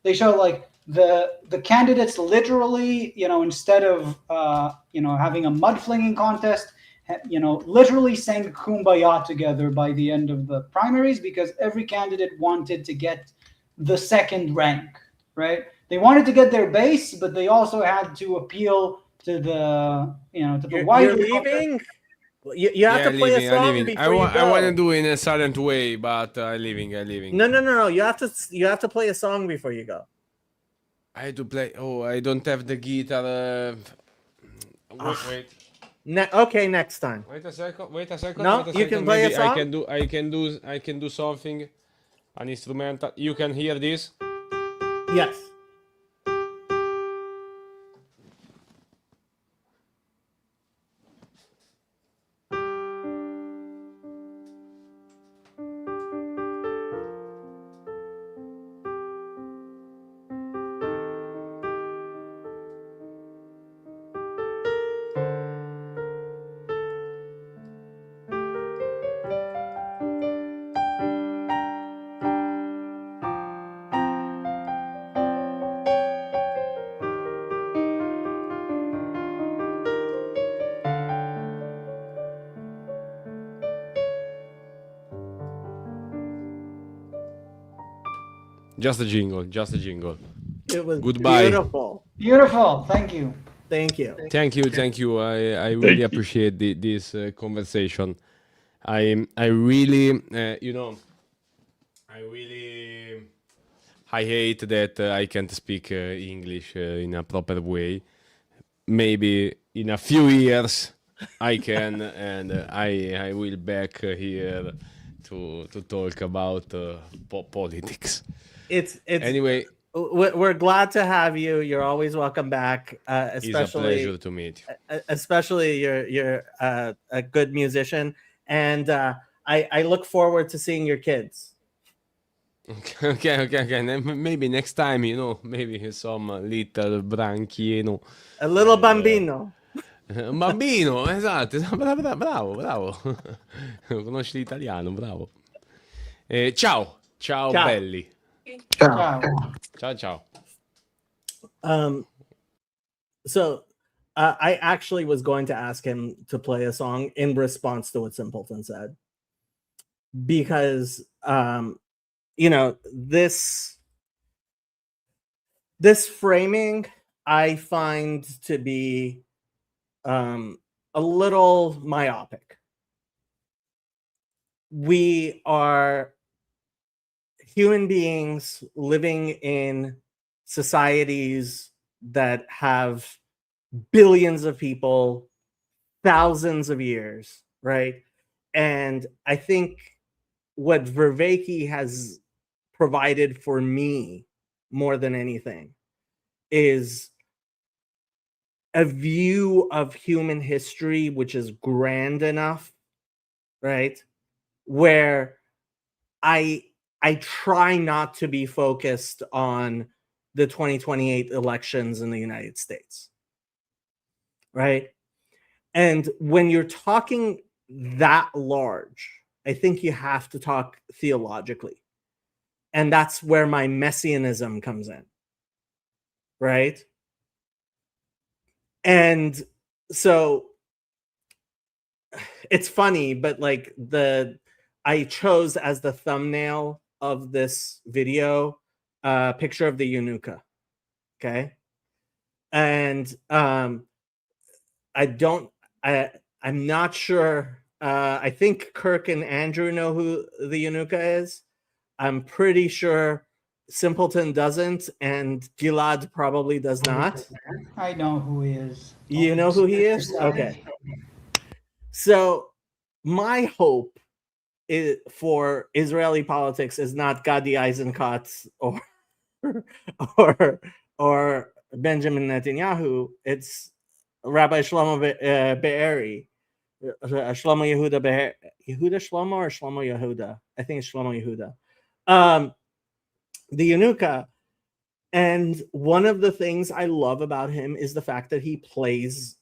they show like the candidates literally, instead of having a mud flinging contest, literally sang Kumbaya together by the end of the primaries, because every candidate wanted to get the second rank, right? They wanted to get their base, but they also had to appeal to the, to the wider. You're leaving? You have to play a song before you go. I want to do it in a silent way, but I'm leaving. No. You have to play a song before you go. I had to play. Oh, I don't have the guitar. Wait. Okay, next time. Wait a second. No, you can play a song. I can do something. An instrumental. You can hear this. Yes. Just a jingle. It was Goodbye. Beautiful. Thank you. Thank you. Thank you. I really appreciate this conversation. I really, I hate that I can't speak English in a proper way. Maybe in a few years I can, and I will back here to talk about politics. It's Anyway, we're glad to have you. You're always welcome back. it's a pleasure to meet you. Especially you're a good musician, and I look forward to seeing your kids. Okay. Maybe next time, maybe some little branchi, A little bambino. Un bambino, esatto. Bravo. Conosci l'italiano, bravo. Ciao, belli. Ciao. Ciao. So I actually was going to ask him to play a song in response to what Simpleton said, because this framing I find to be a little myopic. We are human beings living in societies that have billions of people, thousands of years, right? And I think what Vervaeke has provided for me more than anything is a view of human history which is grand enough, right? Where I try not to be focused on the 2028 elections in the United States, right? And when you're talking that large, I think you have to talk theologically. And that's where my messianism comes in, right? And so it's funny, but like I chose as the thumbnail of this video a picture of the Yunuka. Okay. And I'm not sure. I think Kirk and Andrew know who the Yunuka is. I'm pretty sure Simpleton doesn't, and Gilad probably does not. I know who he is. You know who he is? Okay. So my hope for Israeli politics is not Gadi Eisenkot or Benjamin Netanyahu. It's Rabbi Shlomo Be'eri, Shlomo Yehuda Be'eri, Yehuda Shlomo or Shlomo Yehuda? I think it's Shlomo Yehuda. The Yunuka. And one of the things I love about him is the fact that he plays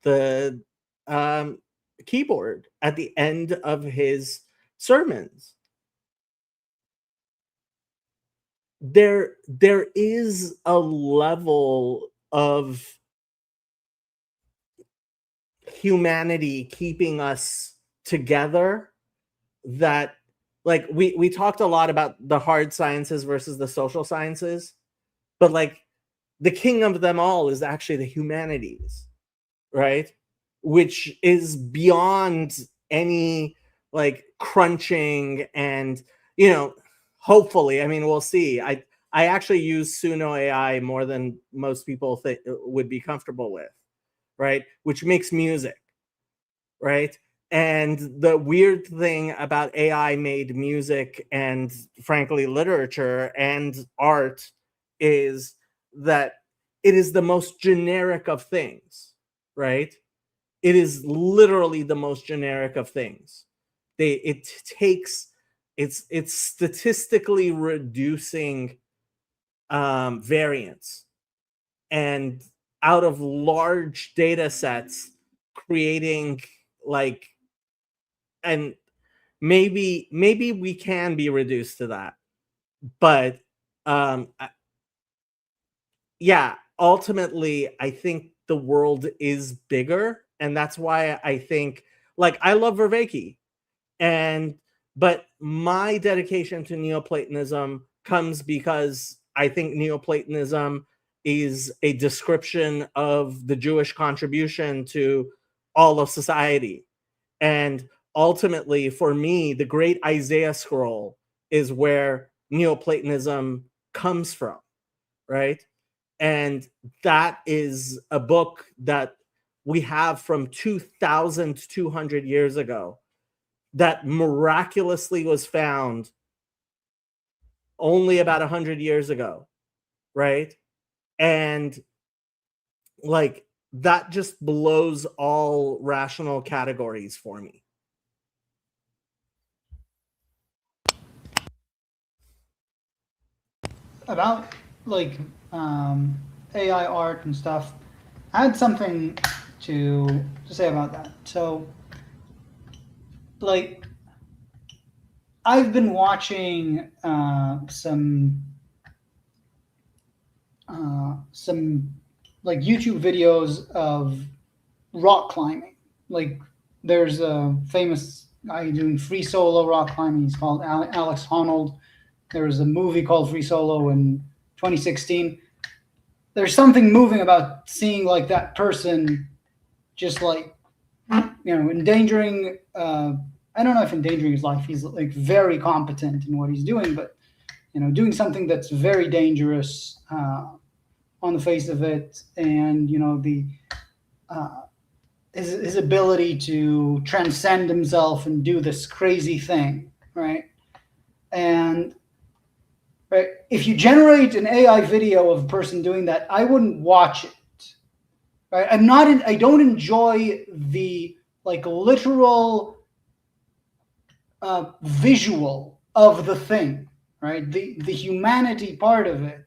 the keyboard at the end of his sermons. There is a level of humanity keeping us together that, like, we talked a lot about the hard sciences versus the social sciences, but like the king of them all is actually the humanities, right? Which is beyond any like crunching and, hopefully, I mean, we'll see. I actually use Suno AI more than most people would be comfortable with, right? Which makes music, right? And the weird thing about AI made music and frankly literature and art is that it is the most generic of things, right? It is literally the most generic of things. It's statistically reducing variance, and out of large data sets creating like, and maybe we can be reduced to that, but yeah, ultimately I think the world is bigger, and that's why I think, like, I love Vervaeke, but my dedication to Neoplatonism comes because I think Neoplatonism is a description of the Jewish contribution to all of society. And ultimately, for me, the great Isaiah scroll is where Neoplatonism comes from, right? And that is a book that we have from 2,200 years ago that miraculously was found only about 100 years ago, right? And like, that just blows all rational categories for me. About like AI art and stuff, I had something to say about that. So, like, I've been watching some like YouTube videos of rock climbing. Like, there's a famous guy doing free solo rock climbing. He's called Alex Honnold. There was a movie called Free Solo in 2016. There's something moving about seeing like that person just like, endangering, I don't know if endangering his life. He's like very competent in what he's doing, but doing something that's very dangerous on the face of it, and his ability to transcend himself and do this crazy thing, right? And right, if you generate an AI video of a person doing that, I wouldn't watch it. Right? I don't enjoy the like literal visual of the thing, right? The humanity part of it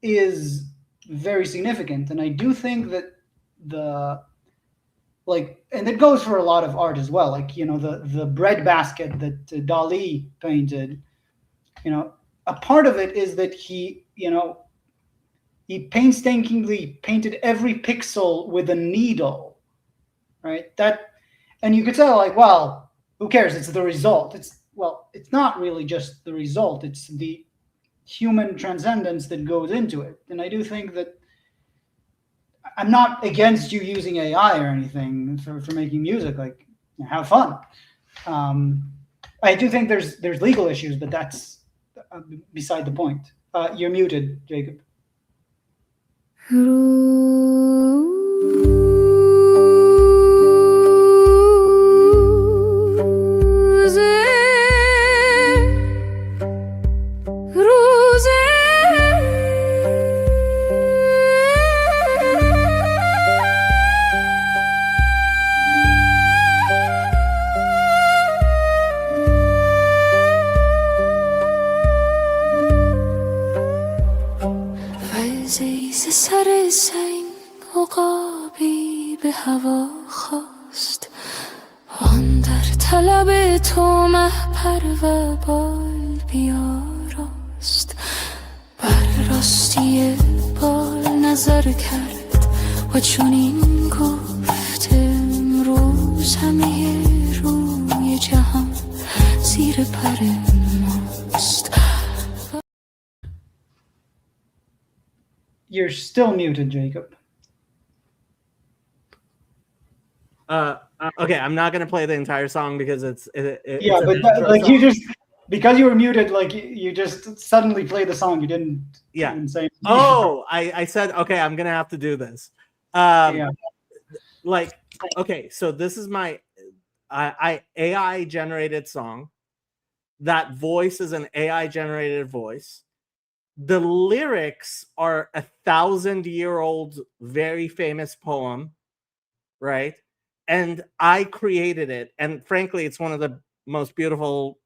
is very significant, and I do think that and it goes for a lot of art as well. Like, the bread basket that Dali painted, a part of it is that he painstakingly painted every pixel with a needle, right? And you could say, like, well, who cares? It's the result. It's not really just the result. It's the human transcendence that goes into it. And I do think that I'm not against you using AI or anything for making music. Like, have fun. I do think there's legal issues, but that's beside the point. You're muted, Jacob. سر سنگ عقابی به هوا خواست آن در طلب تو مهپر و بال بیاراست بر راستی بال نظر کرد و چنین گفت امروز همه روی جهان زیر پر ماست. You're still muted, Jacob. Okay, I'm not gonna play the entire song because it's But an intro like song. you just, because you were muted, like you just suddenly played the song. You didn't Yeah. even say. Oh, I said okay. I'm gonna have to do this. Like, okay, so this is my I AI generated song. That voice is an AI generated voice. The lyrics are 1,000-year-old, very famous poem, right? And I created it, and frankly, it's one of the most beautiful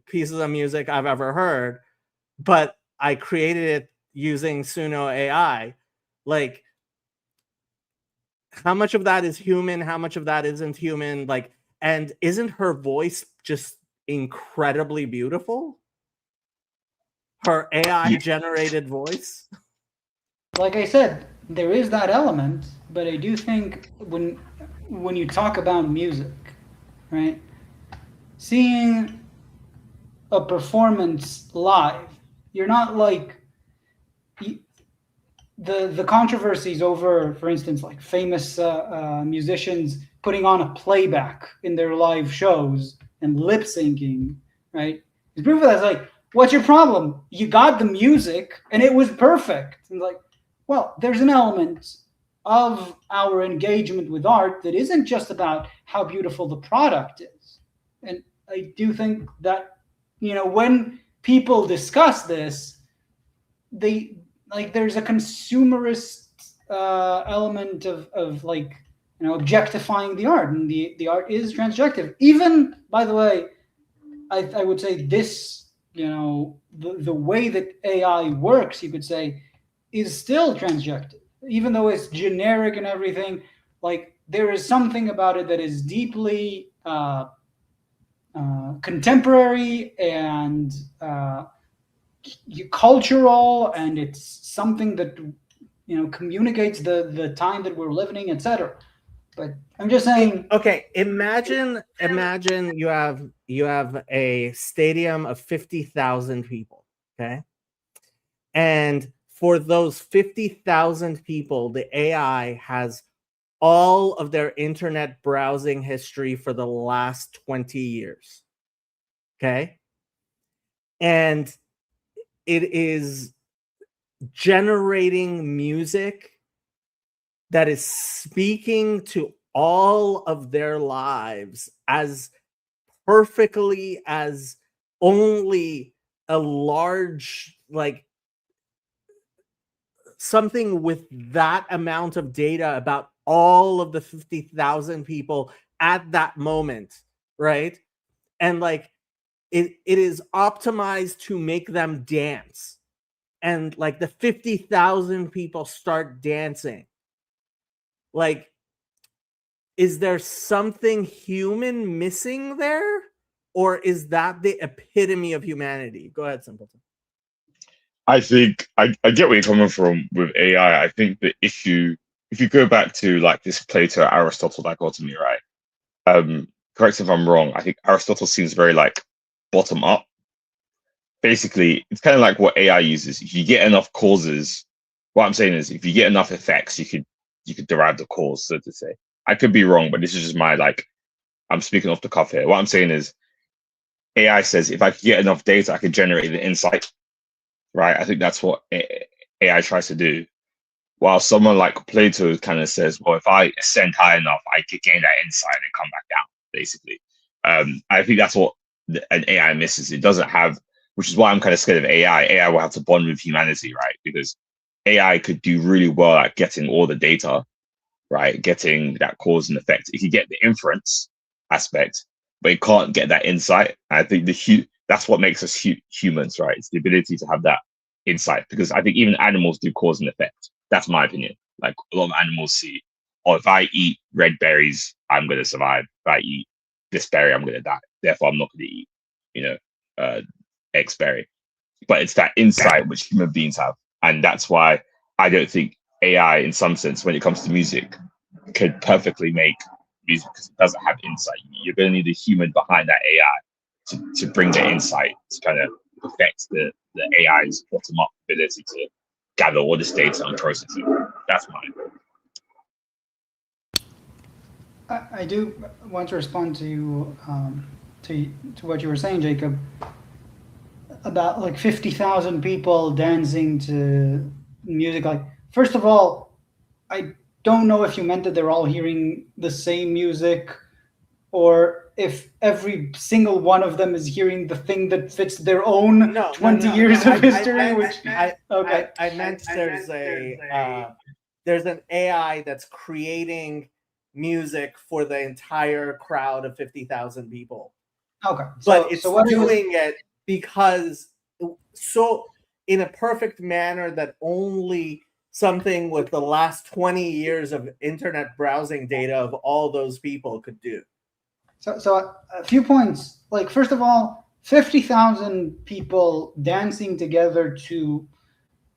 pieces of music I've ever heard. But I created it using Suno AI. Like, how much of that is human? How much of that isn't human? Like, and isn't her voice just incredibly beautiful? Her AI generated voice. Like I said, there is that element, but I do think when you talk about music, right? Seeing a performance live, you're not like the controversies over, for instance, like famous musicians putting on a playback in their live shows and lip syncing, right? It's proof of that. It's like, what's your problem? You got the music and it was perfect. And like, well, there's an element of our engagement with art that isn't just about how beautiful the product is. And I do think that, when people discuss this, there's a consumerist element of like, objectifying the art, and the art is transjective. Even, by the way, I would say this, the way that AI works, you could say, is still transjective, even though it's generic and everything. Like, there is something about it that is deeply contemporary and cultural, and it's something that communicates the time that we're living, etc. But I'm just saying. Okay, imagine you have a stadium of 50,000 people, okay? And for those 50,000 people, the AI has all of their internet browsing history for the last 20 years. Okay? And it is generating music that is speaking to all of their lives as perfectly as only a large, like, something with that amount of data about all of the 50,000 people at that moment, right? And like, it is optimized to make them dance. And like, the 50,000 people start dancing. Like, is there something human missing there? Or is that the epitome of humanity? Go ahead, Simpleton. I think I get where you're coming from with AI. I think the issue if you go back to like this Plato Aristotle dichotomy, right? Correct if I'm wrong. I think Aristotle seems very like bottom up. Basically, it's kind of like what AI uses. If you get enough causes, what I'm saying is, if you get enough effects, you could derive the cause, so to say. I could be wrong, but this is just my like. I'm speaking off the cuff here. What I'm saying is, AI says if I could get enough data, I could generate the insight, right? I think that's what AI tries to do. While someone like Plato kind of says, well, if I ascend high enough, I could gain that insight and come back down, basically. I think that's what an AI misses. It doesn't have, which is why I'm kind of scared of AI. AI will have to bond with humanity, right? Because AI could do really well at getting all the data, right? Getting that cause and effect. It could get the inference aspect, but it can't get that insight. I think that's what makes us humans, right? It's the ability to have that insight, because I think even animals do cause and effect. That's my opinion. Like a lot of animals see, oh, if I eat red berries, I'm going to survive. If I eat this berry, I'm going to die. Therefore, I'm not going to eat, X berry. But it's that insight which human beings have. And that's why I don't think AI, in some sense, when it comes to music, could perfectly make music, because it doesn't have insight. You're going to need a human behind that AI to bring the insight to kind of affect the AI's bottom-up ability to gather all this data and process it. That's mine. I do want to respond to what you were saying, Jacob, about like 50,000 people dancing to music. Like, first of all, I don't know if you meant that they're all hearing the same music, or if every single one of them is hearing the thing that fits their own 20 years of history. I meant there's an AI that's creating music for the entire crowd of 50,000 people. Okay, but it's doing it because so in a perfect manner that only something with the last 20 years of internet browsing data of all those people could do. So a few points. Like, first of all, 50,000 people dancing together to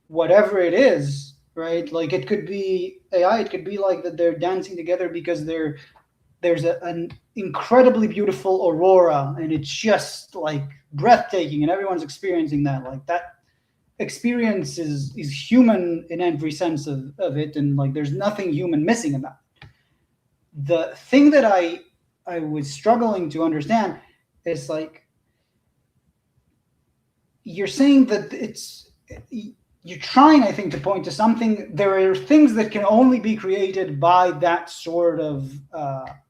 whatever it is, right? Like, it could be AI, it could be like that they're dancing together because there's an incredibly beautiful aurora, and it's just like breathtaking, and everyone's experiencing that. Like, that experience is human in every sense of it, and like there's nothing human missing about it. The thing that I was struggling to understand is, like, you're saying that you're trying, I think, to point to something. There are things that can only be created by that sort of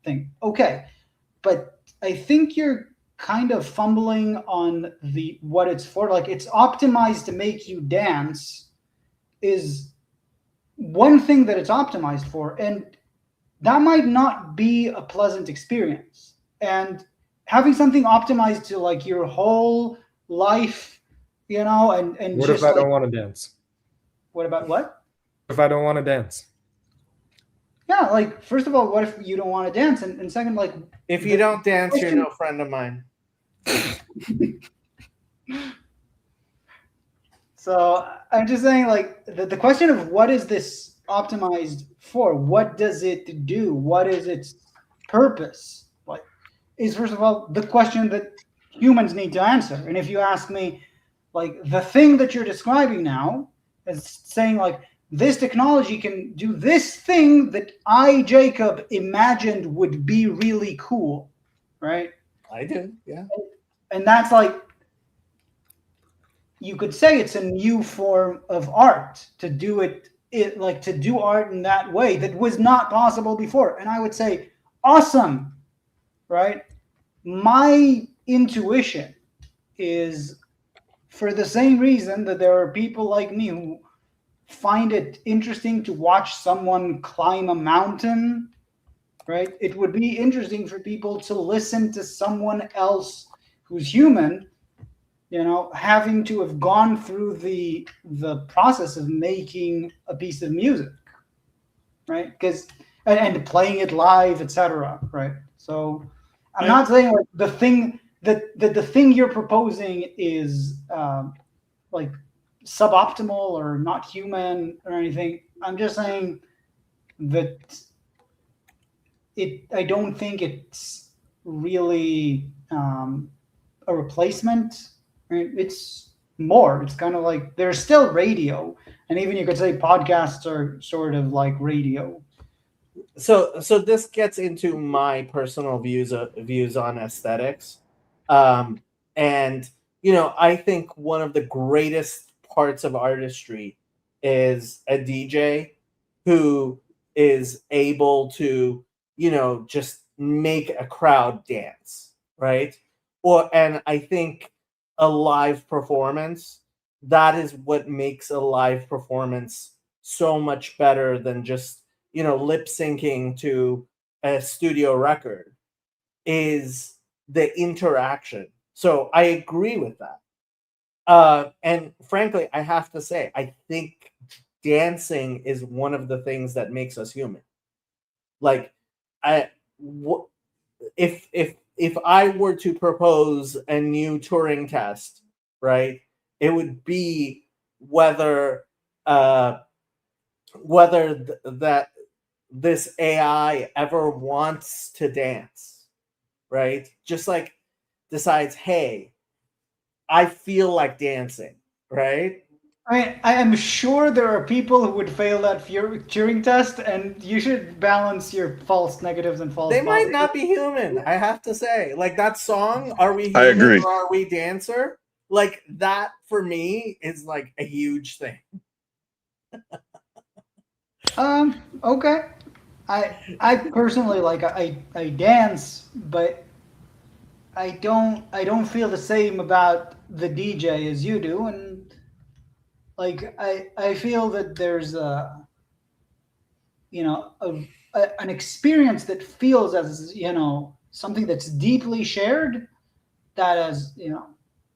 thing. Okay, but I think you're kind of fumbling on what it's for. Like, it's optimized to make you dance is one thing that it's optimized for, and that might not be a pleasant experience. And having something optimized to like your whole life, and what just if I don't want to dance? What about what? If I don't want to dance? Yeah, like, first of all, what if you don't want to dance? And second, like, if you don't dance, you're no friend of mine. So I'm just saying, like, the question of what is this optimized for? What does it do? What is its purpose? Like, is first of all the question that humans need to answer. And if you ask me, like, the thing that you're describing now is saying, like, this technology can do this thing that I, Jacob, imagined would be really cool, right? I do, yeah. And that's like, you could say it's a new form of art to do to do art in that way that was not possible before. And I would say, awesome, right? My intuition is, for the same reason that there are people like me who find it interesting to watch someone climb a mountain, right? It would be interesting for people to listen to someone else who's human, having to have gone through the process of making a piece of music, right? Because and playing it live, etc. Right? So I'm not saying like the thing the thing you're proposing is like suboptimal or not human or anything. I'm just saying that I don't think it's really a replacement. Right? It's more. It's kind of like there's still radio, and even you could say podcasts are sort of like radio. So this gets into my personal views on aesthetics, and I think one of the greatest parts of artistry is a DJ who is able to just make a crowd dance, right? And I think a live performance, that is what makes a live performance so much better than just lip syncing to a studio record, is the interaction. So I agree with that. And frankly, I have to say, I think dancing is one of the things that makes us human. Like, if I were to propose a new Turing test, right, it would be whether that this AI ever wants to dance, right? Just like decides, hey, I feel like dancing, right? I am sure there are people who would fail that Turing test, and you should balance your false negatives and false They might positives. not be human, I have to say. Like that song, Are We Human I agree. or Are We Dancer? Like that for me is like a huge thing. Okay. I personally like I dance, but I don't feel the same about the DJ as you do, and like I feel that there's an experience that feels as something that's deeply shared, that has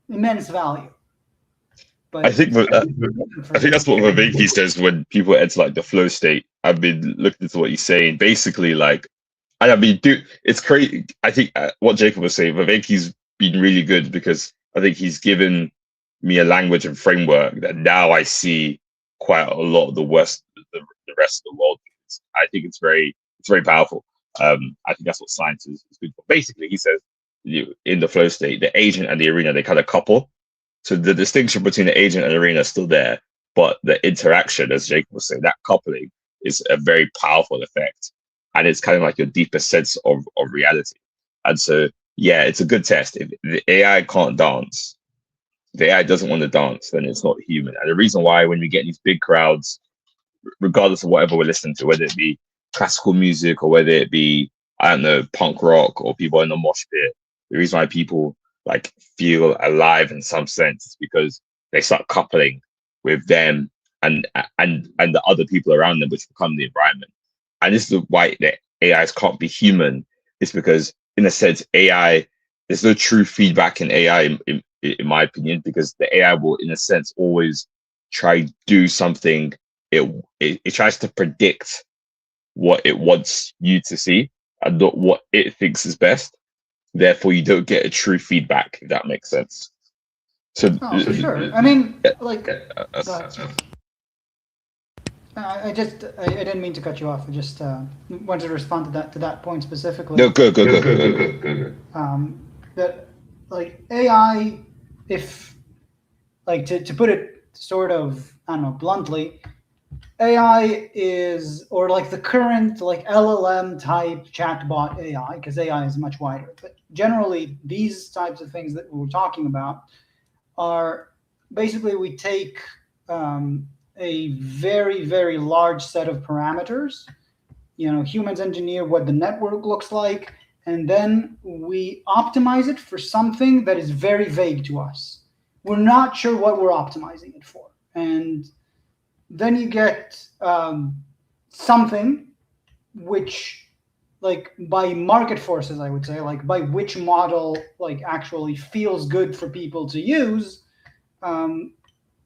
immense value. But I think that's what Viveki says when people enter like the flow state. I've been looking into what he's saying. Basically, like, and I mean, dude, it's crazy. I think what Jacob was saying, Viveki's been really good because I think he's given me a language and framework that now I see quite a lot of the rest of the world. I think it's very powerful. I think that's what science is good for. Basically, he says in the flow state, the agent and the arena, they kind of couple. So the distinction between the agent and the arena is still there, but the interaction, as Jacob was saying, that coupling is a very powerful effect. And it's kind of like your deepest sense of reality. And so, yeah, it's a good test. If the AI can't dance, the AI doesn't want to dance, then it's not human. And the reason why when we get these big crowds, regardless of whatever we're listening to, whether it be classical music or whether it be, I don't know, punk rock or people in the mosh pit, the reason why people like feel alive in some sense is because they start coupling with them and the other people around them, which become the environment. And this is why the AIs can't be human. It's because, in a sense, AI, there's no true feedback in AI, in my opinion, because the AI will, in a sense, always try to do something. It tries to predict what it wants you to see and not what it thinks is best. Therefore, you don't get a true feedback, if that makes sense. So, for sure. I mean, like, I didn't mean to cut you off. I just wanted to respond to that point specifically. No, go. That like AI, if like to put it sort of, I don't know, bluntly, AI is, or like the current like LLM type chatbot AI, because AI is much wider, but generally these types of things that we're talking about are basically, we take a very, very large set of parameters, humans engineer what the network looks like, and then we optimize it for something that is very vague to us. We're not sure what we're optimizing it for. And then you get something which, like, by market forces, I would say, like by which model like actually feels good for people to use,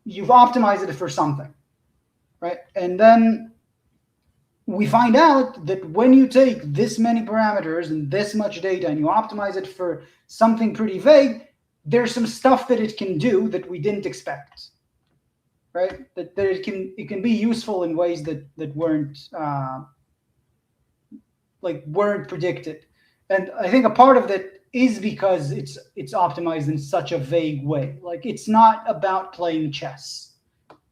you've optimized it for something, right? And then we find out that when you take this many parameters and this much data and you optimize it for something pretty vague, there's some stuff that it can do that we didn't expect. Right, that it can be useful in ways that weren't weren't predicted. And I think a part of that is because it's optimized in such a vague way. Like, it's not about playing chess,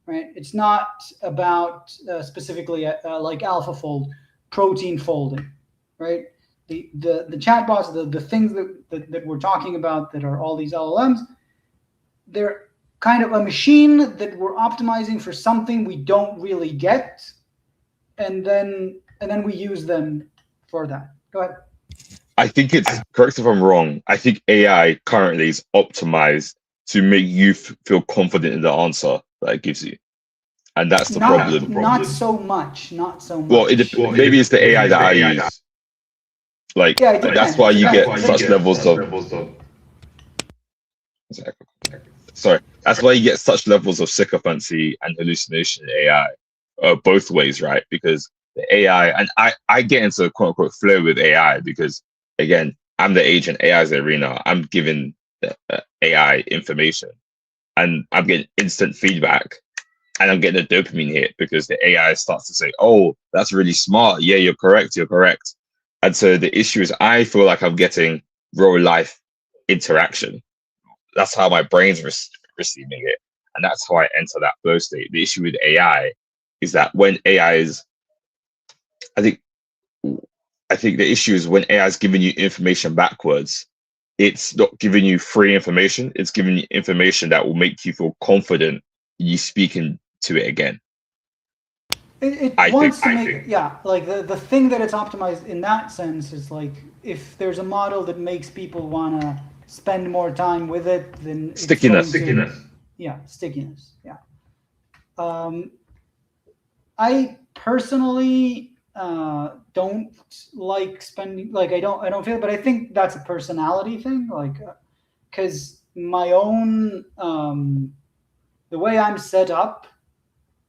right? It's not about specifically like AlphaFold, protein folding, right? The chatbots, the things that we're talking about that are all these LLMs, they're kind of a machine that we're optimizing for something we don't really get, and then we use them for that. Go ahead. I think it's, correct if I'm wrong, I think AI currently is optimized to make you feel confident in the answer that it gives you. And that's the problem. Not so much. Well, maybe it's the AI that I use. Like, Yeah, it that's depends. why you get such levels of... Sorry. That's why you get such levels of sycophancy and hallucination in AI, both ways, right? Because the AI, and I get into a quote-unquote flow with AI because, again, I'm the agent, AI's the arena. I'm giving the AI information, and I'm getting instant feedback, and I'm getting a dopamine hit because the AI starts to say, oh, that's really smart. Yeah, you're correct. And so the issue is I feel like I'm getting real life interaction. That's how my brain's receiving it. And that's how I enter that flow state. The issue with AI is that when AI is, I think the issue is when AI is giving you information backwards, it's not giving you free information. It's giving you information that will make you feel confident you speaking to it again. Yeah, like the thing that it's optimized in that sense is like, if there's a model that makes people want to spend more time with it, then stickiness. Yeah, stickiness. Yeah. I personally don't like spending, like I don't feel, but I think that's a personality thing, like because my own the way I'm set up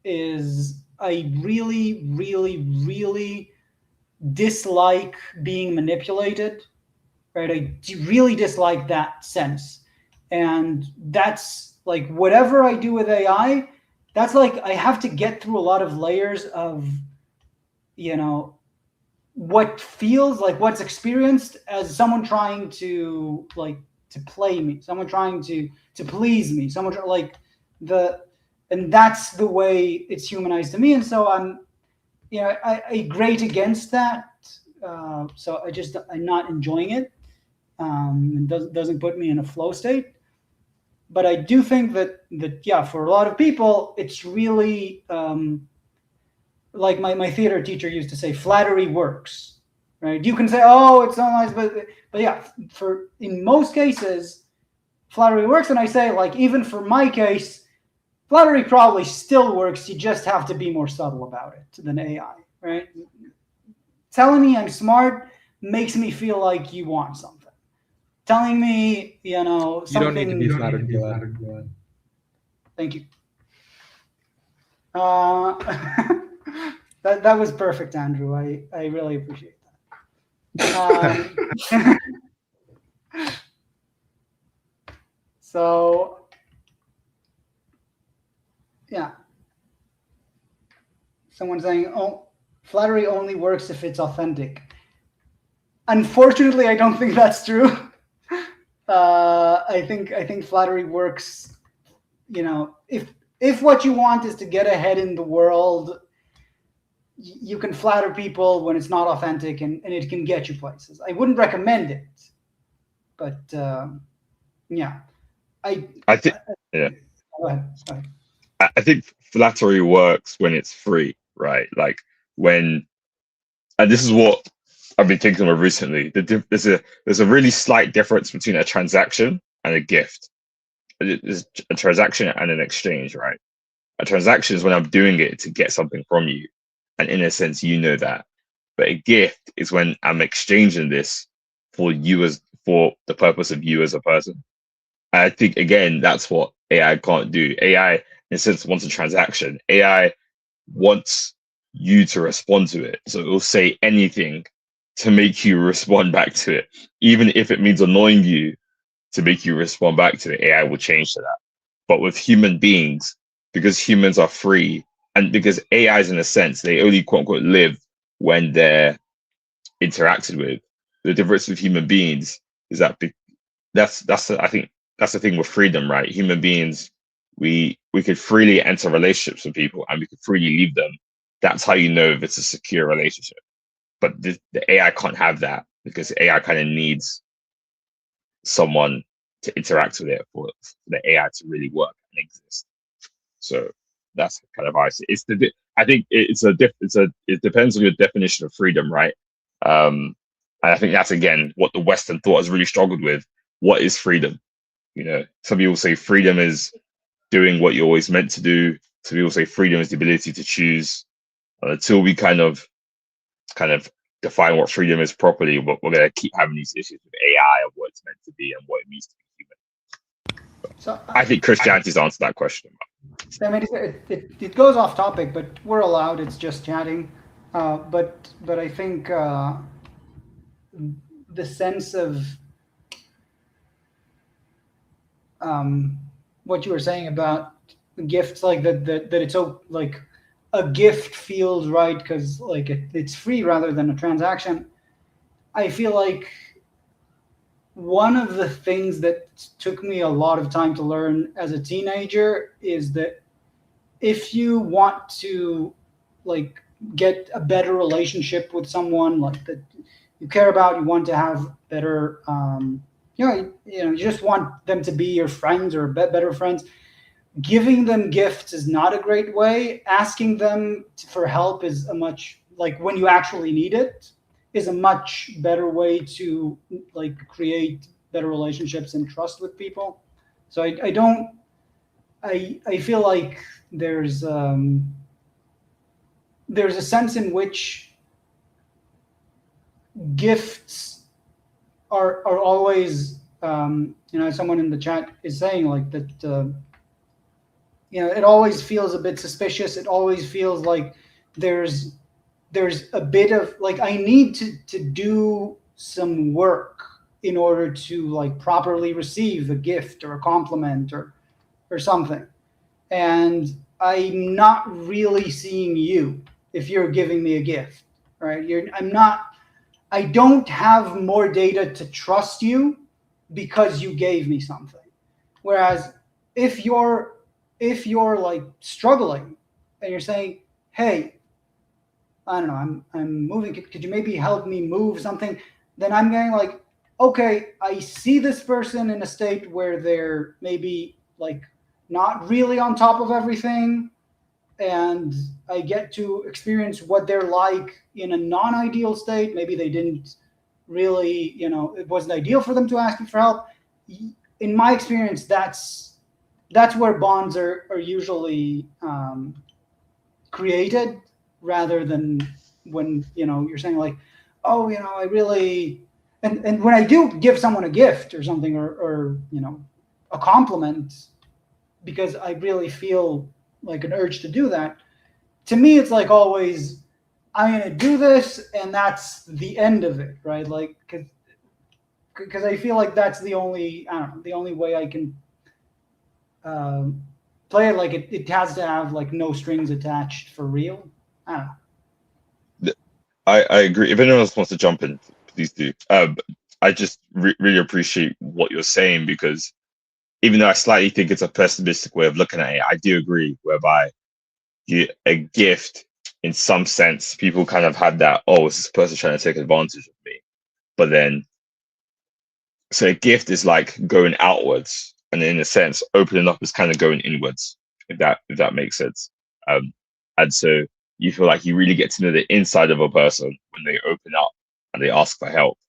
is I really, really, really dislike being manipulated, right? I really dislike that sense. And that's like, whatever I do with AI, that's like, I have to get through a lot of layers of, you know, what feels like what's experienced as someone trying to like, to play me, someone trying to please me, someone like and that's the way it's humanized to me. And so I'm, you know, I grate against that. So I'm not enjoying it. It doesn't put me in a flow state. But I do think that yeah, for a lot of people, it's really like my theater teacher used to say, flattery works, right? You can say, oh, it's so nice, but yeah, in most cases, flattery works. And I say, like, even for my case, flattery probably still works. You just have to be more subtle about it than AI, right? Telling me I'm smart makes me feel like you want something. Telling me, you know, something. You don't need to be flattered, Gilad. Thank you. That was perfect, Andrew. I really appreciate that. So. Yeah. Someone saying, oh, flattery only works if it's authentic. Unfortunately, I don't think that's true. I think flattery works, you know, if what you want is to get ahead in the world, you can flatter people when it's not authentic, and it can get you places. I wouldn't recommend it, but yeah. I think, yeah. Go ahead. I think flattery works when it's free, right? Like when, and this is what I've been thinking of recently. There's a really slight difference between a transaction and a gift. There's a transaction and an exchange, right? A transaction is when I'm doing it to get something from you, and in a sense, you know that. But a gift is when I'm exchanging this for the purpose of you as a person. And I think again, that's what AI can't do. AI, in a sense, wants a transaction. AI wants you to respond to it. So it will say anything to make you respond back to it. Even if it means annoying you to make you respond back to it, AI will change to that. But with human beings, because humans are free, and because AIs, in a sense, they only quote unquote live when they're interacted with. The difference with human beings is that I think that's the thing with freedom, right? Human beings, we could freely enter relationships with people and we could freely leave them. That's how you know if it's a secure relationship. But the AI can't have that because AI kind of needs someone to interact with it for the AI to really work and exist. So that's kind of how I see it. I think it depends on your definition of freedom, right? And I think that's again what the Western thought has really struggled with. What is freedom? You know, some people say freedom is doing what you're always meant to do. Some people say freedom is the ability to choose. Until we kind of define what freedom is properly, we're going to keep having these issues with AI of what it's meant to be and what it means to be human. So I think Christianity's answered that question. I mean, it goes off topic, but we're allowed. It's just chatting. But I think the sense of what you were saying about gifts, like that it's so like a gift feels right because like it's free rather than a transaction. I feel like one of the things that took me a lot of time to learn as a teenager is that if you want to like get a better relationship with someone like that you care about, you want to have better, you just want them to be your friends or better friends. Giving them gifts is not a great way. Asking them for help is a much, like when you actually need it, is a much better way to like create better relationships and trust with people. So I feel like there's a sense in which gifts are always, someone in the chat is saying like that, it always feels a bit suspicious. It always feels like there's a bit of like, I need to do some work in order to like properly receive a gift or a compliment or something. And I'm not really seeing you if you're giving me a gift, right? I don't have more data to trust you because you gave me something. Whereas if you're like struggling and you're saying, hey, I don't know, I'm moving, could you maybe help me move something? Then I'm going like, okay, I see this person in a state where they're maybe like not really on top of everything, and I get to experience what they're like in a non-ideal state. Maybe they didn't really, it wasn't ideal for them to ask you for help. In my experience, that's where bonds are usually created, rather than when you're saying like, oh, I really, and when I do give someone a gift or something, or a compliment, because I really feel like an urge to do that, to me it's like always I'm going to do this and that's the end of it, right? Like because I feel like that's the only way I can play it. Like it has to have like no strings attached for real. I don't know. I agree. If anyone else wants to jump in, please do. I just really appreciate what you're saying, because even though I slightly think it's a pessimistic way of looking at it, I do agree, whereby a gift, in some sense, people kind of had that, oh, is this person trying to take advantage of me? But then, so a gift is like going outwards, and in a sense, opening up is kind of going inwards, if that makes sense. And so you feel like you really get to know the inside of a person when they open up and they ask for help.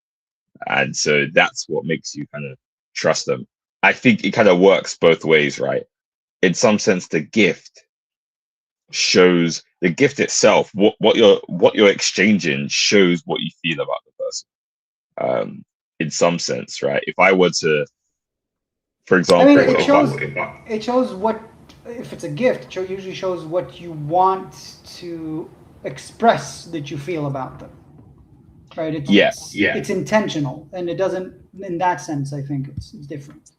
And so that's what makes you kind of trust them. I think it kind of works both ways, right? In some sense, the gift itself, what you're exchanging shows what you feel about the person. In some sense, right? If I were to, for example, it shows what, if it's a gift, it usually shows what you want to express that you feel about them, right? It's intentional, and it doesn't, in that sense, I think it's different.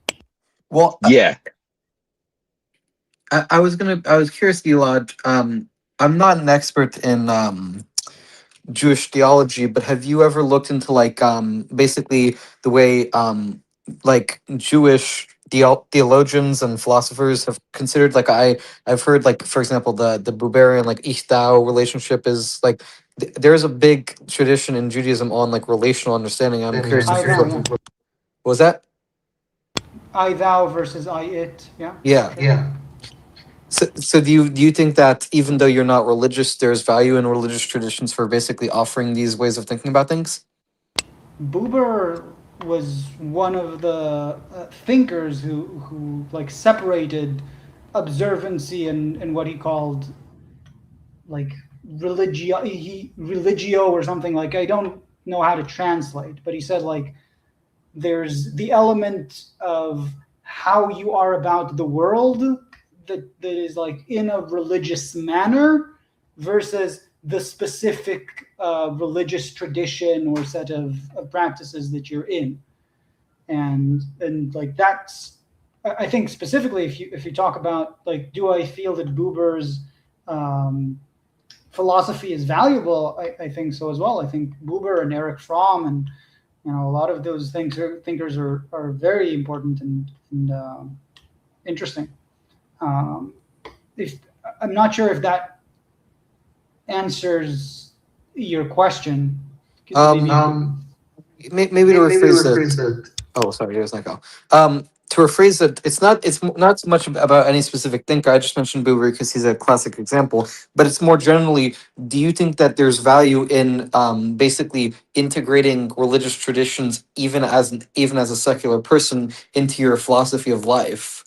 Well, yeah. I was curious, Elad. I'm not an expert in Jewish theology, but have you ever looked into like basically the way like Jewish theologians and philosophers have considered like I've heard like for example the Buberian like Ich-Thou relationship is like there's a big tradition in Judaism on like relational understanding. I'm curious if I you've thou, looked yeah. into what was that? I thou versus I it. Yeah. Yeah. Yeah. So do you think that even though you're not religious, there's value in religious traditions for basically offering these ways of thinking about things? Buber was one of the thinkers who like separated observancy and what he called like religio or something. Like I don't know how to translate, but he said like there's the element of how you are about the world that is like in a religious manner versus the specific religious tradition or set of practices that you're in, and like that's I think specifically if you talk about like do I feel that Buber's philosophy is valuable, I think so as well. I think Buber and Erich Fromm and a lot of those thinkers are very important and interesting. If I'm not sure if that answers your question. Maybe to rephrase it. Oh, sorry, there's an echo. To rephrase it, it's not so much about any specific thinker. I just mentioned Buber because he's a classic example. But it's more generally, do you think that there's value in basically integrating religious traditions, even as a secular person, into your philosophy of life?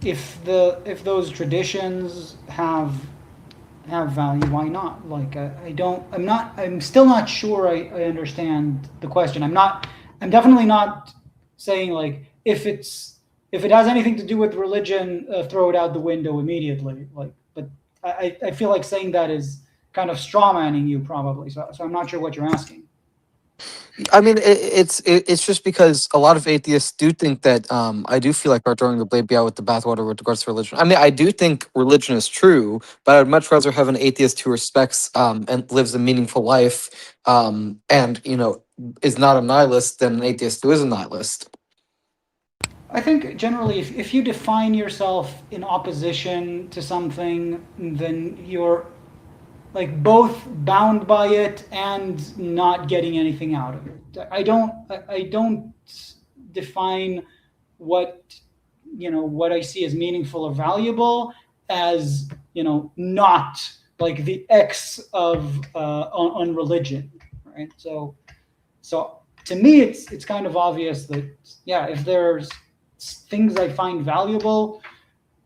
If those traditions have value, why not? Like I'm still not sure I understand the question. I'm definitely not saying like if it has anything to do with religion, throw it out the window immediately. Like, but I feel like saying that is kind of straw manning you probably. So I'm not sure what you're asking. I mean, it's just because a lot of atheists do think that I do feel like we're throwing the baby out with the bathwater with regards to religion. I mean, I do think religion is true, but I'd much rather have an atheist who respects and lives a meaningful life, and is not a nihilist than an atheist who is a nihilist. I think generally, if you define yourself in opposition to something, then you're like both bound by it and not getting anything out of it. I don't define what what I see as meaningful or valuable as not like the X of on religion, right? So to me, it's kind of obvious that if there's things I find valuable,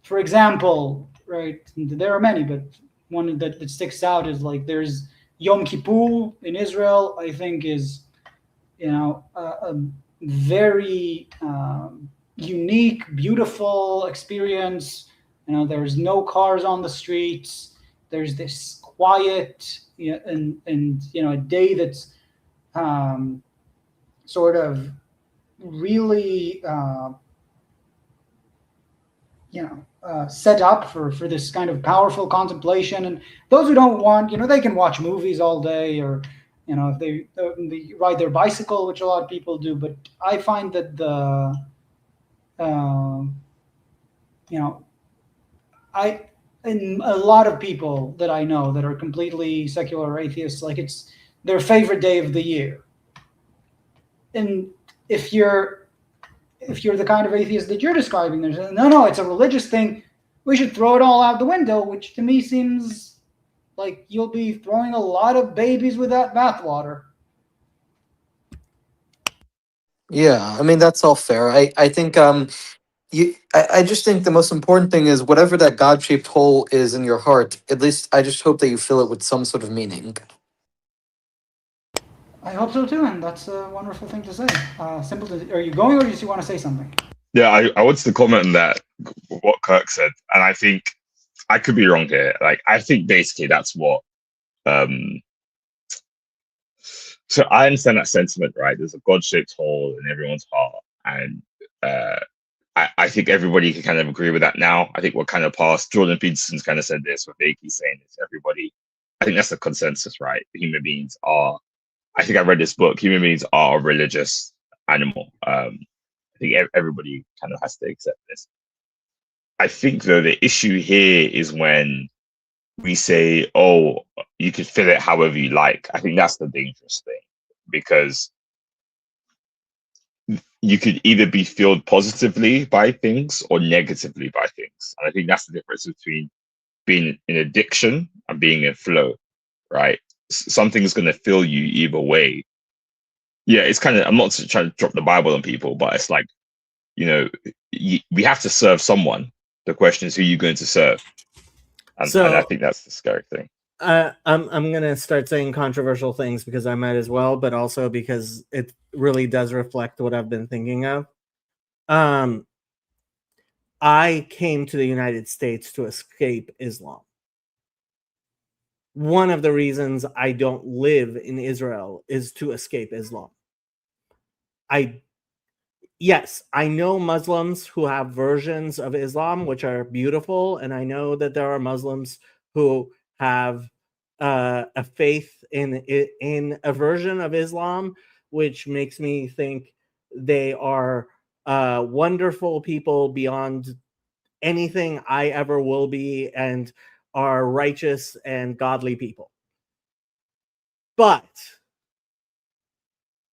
for example, right, there are many, but one that sticks out is like there's Yom Kippur in Israel. I think is a very unique, beautiful experience. There's no cars on the streets. There's this quiet and a day that's sort of really set up for this kind of powerful contemplation. And those who don't want, they can watch movies all day, or if they ride their bicycle, which a lot of people do. But I find that and a lot of people that I know that are completely secular atheists, like it's their favorite day of the year. And if you're the kind of atheist that you're describing, there's no, it's a religious thing. We should throw it all out the window, which to me seems like you'll be throwing a lot of babies with that bathwater. Yeah, I mean that's all fair. I think I just think the most important thing is whatever that God-shaped hole is in your heart. At least I just hope that you fill it with some sort of meaning. I hope so too, and that's a wonderful thing to say. Are you going, or do you want to say something? Yeah, I wanted to comment on that, what Kirk said, and I think I could be wrong here. Like, I think basically that's what. So I understand that sentiment, right? There's a God-shaped hole in everyone's heart, and I think everybody can kind of agree with that now. I think we're kind of past. Jordan Peterson's kind of said this, with Akey saying this. Everybody I think that's the consensus, right? Human beings are. I think I read this book. Human beings are a religious animal. I think everybody kind of has to accept this. I think though the issue here is when we say, "Oh, you can feel it however you like." I think that's the dangerous thing, because you could either be fueled positively by things or negatively by things, and I think that's the difference between being in addiction and being in flow, right? Something's going to fill you either way. Yeah, it's kind of, I'm not trying to drop the Bible on people, but it's like, we have to serve someone. The question is, who are you going to serve? And I think that's the scary thing. I'm going to start saying controversial things because I might as well, but also because it really does reflect what I've been thinking of. I came to the United States to escape Islam. One of the reasons I don't live in Israel is to escape Islam. Yes, I know Muslims who have versions of Islam which are beautiful, and I know that there are Muslims who have a faith in a version of Islam which makes me think they are wonderful people beyond anything I ever will be, and are righteous and godly people. But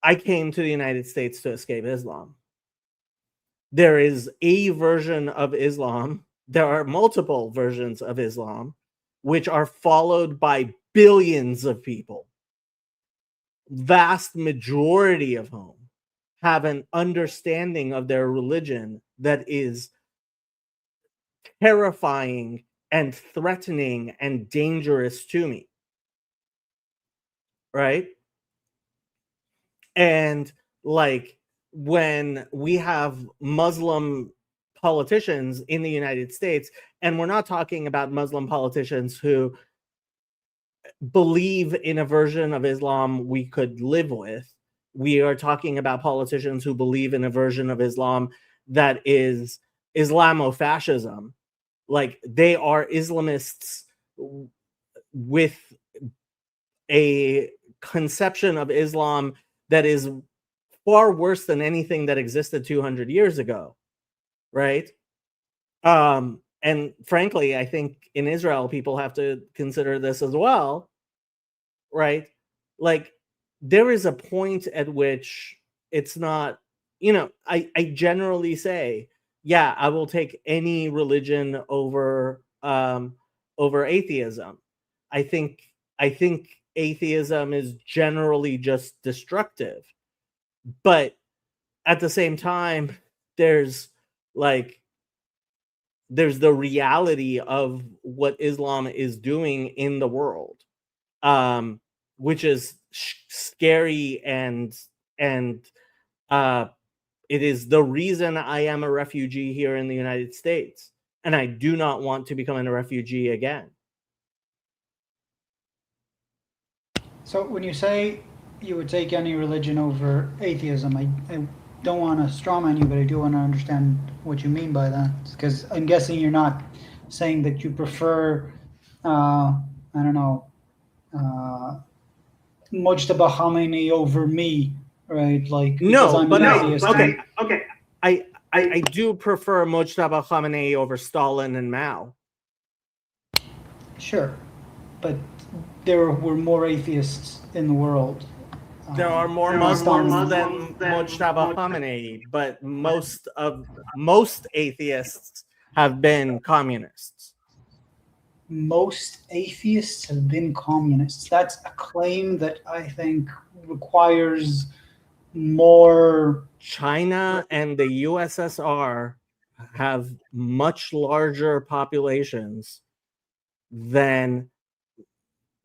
I came to the United States to escape Islam. There is a version of Islam. There are multiple versions of Islam, which are followed by billions of people. Vast majority of whom have an understanding of their religion that is terrifying and threatening and dangerous to me. Right? And like when we have Muslim politicians in the United States, and we're not talking about Muslim politicians who believe in a version of Islam we could live with. We are talking about politicians who believe in a version of Islam that is Islamofascism. Like they are Islamists with a conception of Islam that is far worse than anything that existed 200 years ago, right? And frankly, I think in Israel, people have to consider this as well, right? Like there is a point at which it's not, I generally say, yeah, I will take any religion over atheism. I think atheism is generally just destructive. But at the same time, there's the reality of what Islam is doing in the world, which is scary, and it is the reason I am a refugee here in the United States, and I do not want to become a refugee again. So when you say you would take any religion over atheism, I don't want to strawman you, but I do want to understand what you mean by that. Because I'm guessing you're not saying that you prefer, Mojtaba Khamenei over me, right? Like no, but no. Atheist. Okay. I do prefer Mojtaba Khamenei over Stalin and Mao. Sure, but there were more atheists in the world. There are more Muslims than Mojtaba Khamenei, but most atheists have been communists. Most atheists have been communists. That's a claim that I think requires more. China and the USSR have much larger populations than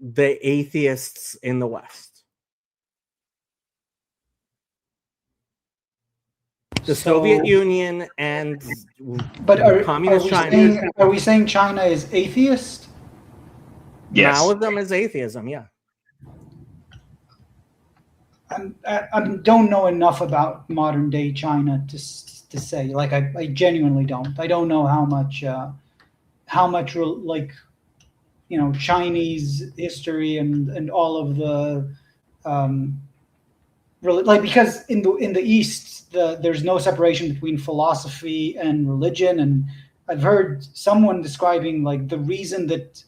the atheists in the West. The Soviet Union and communist China. Are we saying China is atheist? Yes. Maoism is atheism, yeah. I don't know enough about modern day China to say. Like I genuinely don't. I don't know how much Chinese history and all of the like, because in the East there's no separation between philosophy and religion, and I've heard someone describing like the reason that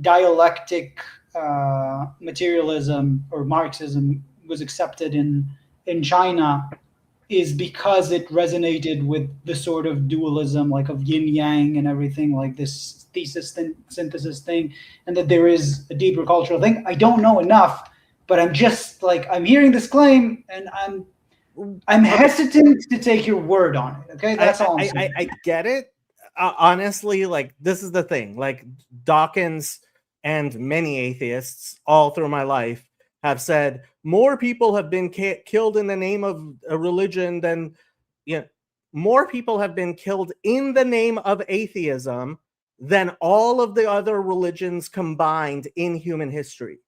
dialectic materialism or Marxism was accepted in China is because it resonated with the sort of dualism like of yin yang and everything, like this thesis synthesis thing, and that there is a deeper cultural thing. I don't know enough, but I'm just like, I'm hearing this claim and I'm hesitant to take your word on it. Okay, that's all I'm saying. I get it. Honestly, like, this is the thing. Like, Dawkins and many atheists all through my life have said more people have been killed in the name of a religion than, more people have been killed in the name of atheism than all of the other religions combined in human history.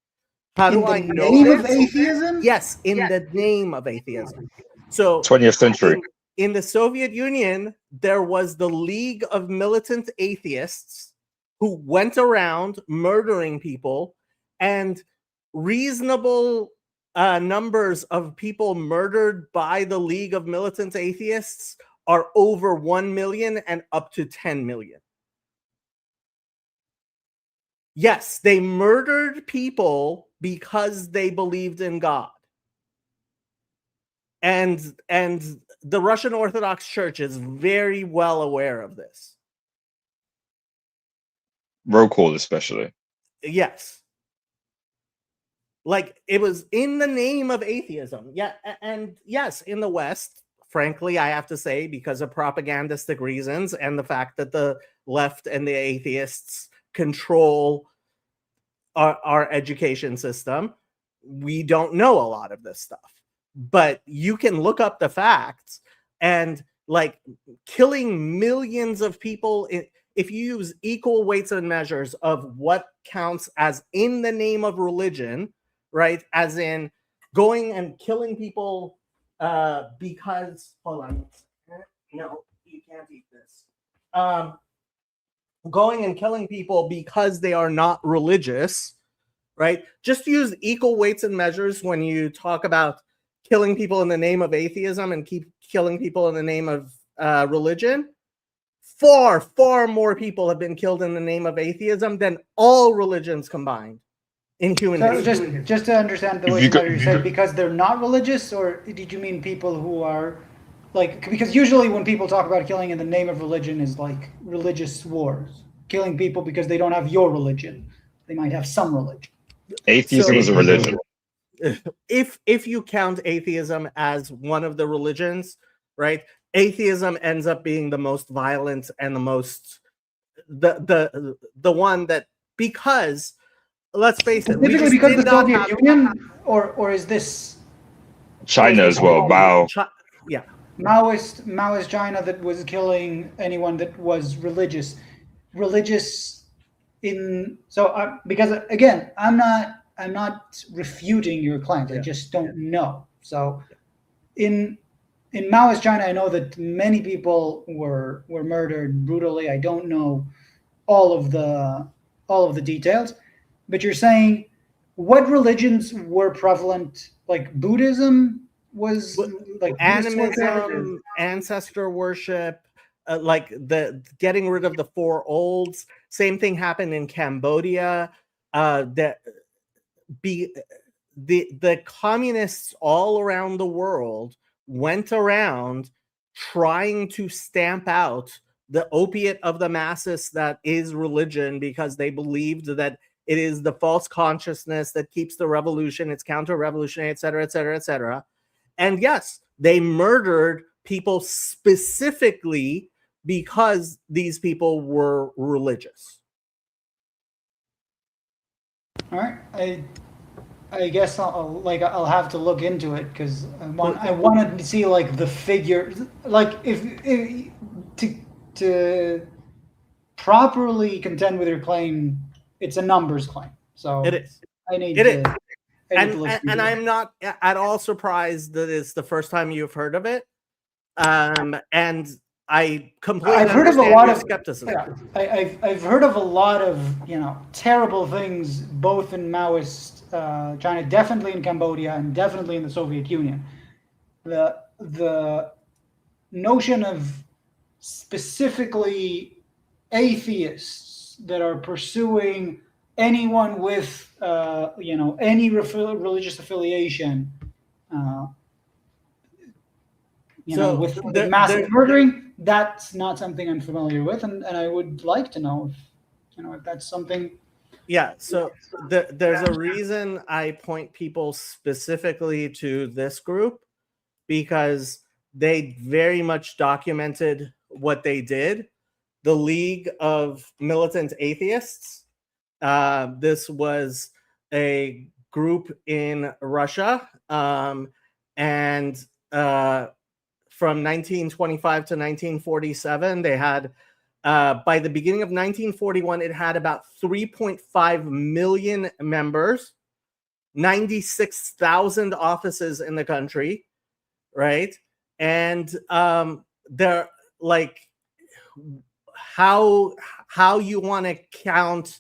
How do I know name this? of atheism? Yes, in the name of atheism. So 20th century. in the Soviet Union, there was the League of Militant Atheists who went around murdering people, and reasonable numbers of people murdered by the League of Militant Atheists are over 1 million and up to 10 million. Yes, they murdered people because they believed in God. And the Russian Orthodox Church is very well aware of this. Roll call, especially. Yes. Like, it was in the name of atheism. Yeah, and yes, in the West, frankly, I have to say, because of propagandistic reasons and the fact that the left and the atheists control our education system, we don't know a lot of this stuff. But you can look up the facts, and like, killing millions of people, if you use equal weights and measures of what counts as in the name of religion, right? As in going and killing people because, hold on, no, you can't eat this. Going and killing people because they are not religious, right? Just use equal weights and measures when you talk about killing people in the name of atheism and keep killing people in the name of religion. Far, far more people have been killed in the name of atheism than all religions combined in human history. Just to understand the If way you you said, because they're not religious, or did you mean people who are like, because usually when people talk about killing in the name of religion is like religious wars, killing people because they don't have your religion. They might have some religion. Atheism is a religion. If you count atheism as one of the religions, right? Atheism ends up being the most violent and the most the one that, because let's face it, Specifically because the Soviet Union, or is this China as well. Mao. Yeah. Maoist China that was killing anyone that was religious in, so because again, I'm not refuting your claims. I just don't know. So in Maoist China, I know that many people were murdered brutally. I don't know all of the details, but you're saying what religions were prevalent? Like Buddhism was like animism, ancestor worship, like the getting rid of the four olds. Same thing happened in Cambodia. The communists all around the world went around trying to stamp out the opiate of the masses that is religion, because they believed that it is the false consciousness that keeps the revolution, it's counter-revolutionary, etc., etc., etc. And yes, they murdered people specifically because these people were religious. All right, I guess I'll have to look into it, because I wanted to see like the figure, like if to properly contend with your claim, it's a numbers claim. So It is. I need It to. is. I need to look into And it. I'm not at all surprised that it's the first time you've heard of it. And I completely I've heard of a understand lot your of skepticism. Yeah, I've heard of a lot of terrible things both in Maoist China, definitely in Cambodia, and definitely in the Soviet Union. The notion of specifically atheists that are pursuing anyone with any religious affiliation, So with there- massive there- murdering, that's not something I'm familiar with, and I would like to know if that's something. Yeah, so there's a reason I point people specifically to this group, because they very much documented what they did. The League of Militant Atheists. This was a group in Russia, and from 1925 to 1947, they had. By the beginning of 1941, it had about 3.5 million members, 96,000 offices in the country, right? And they're like, how you want to count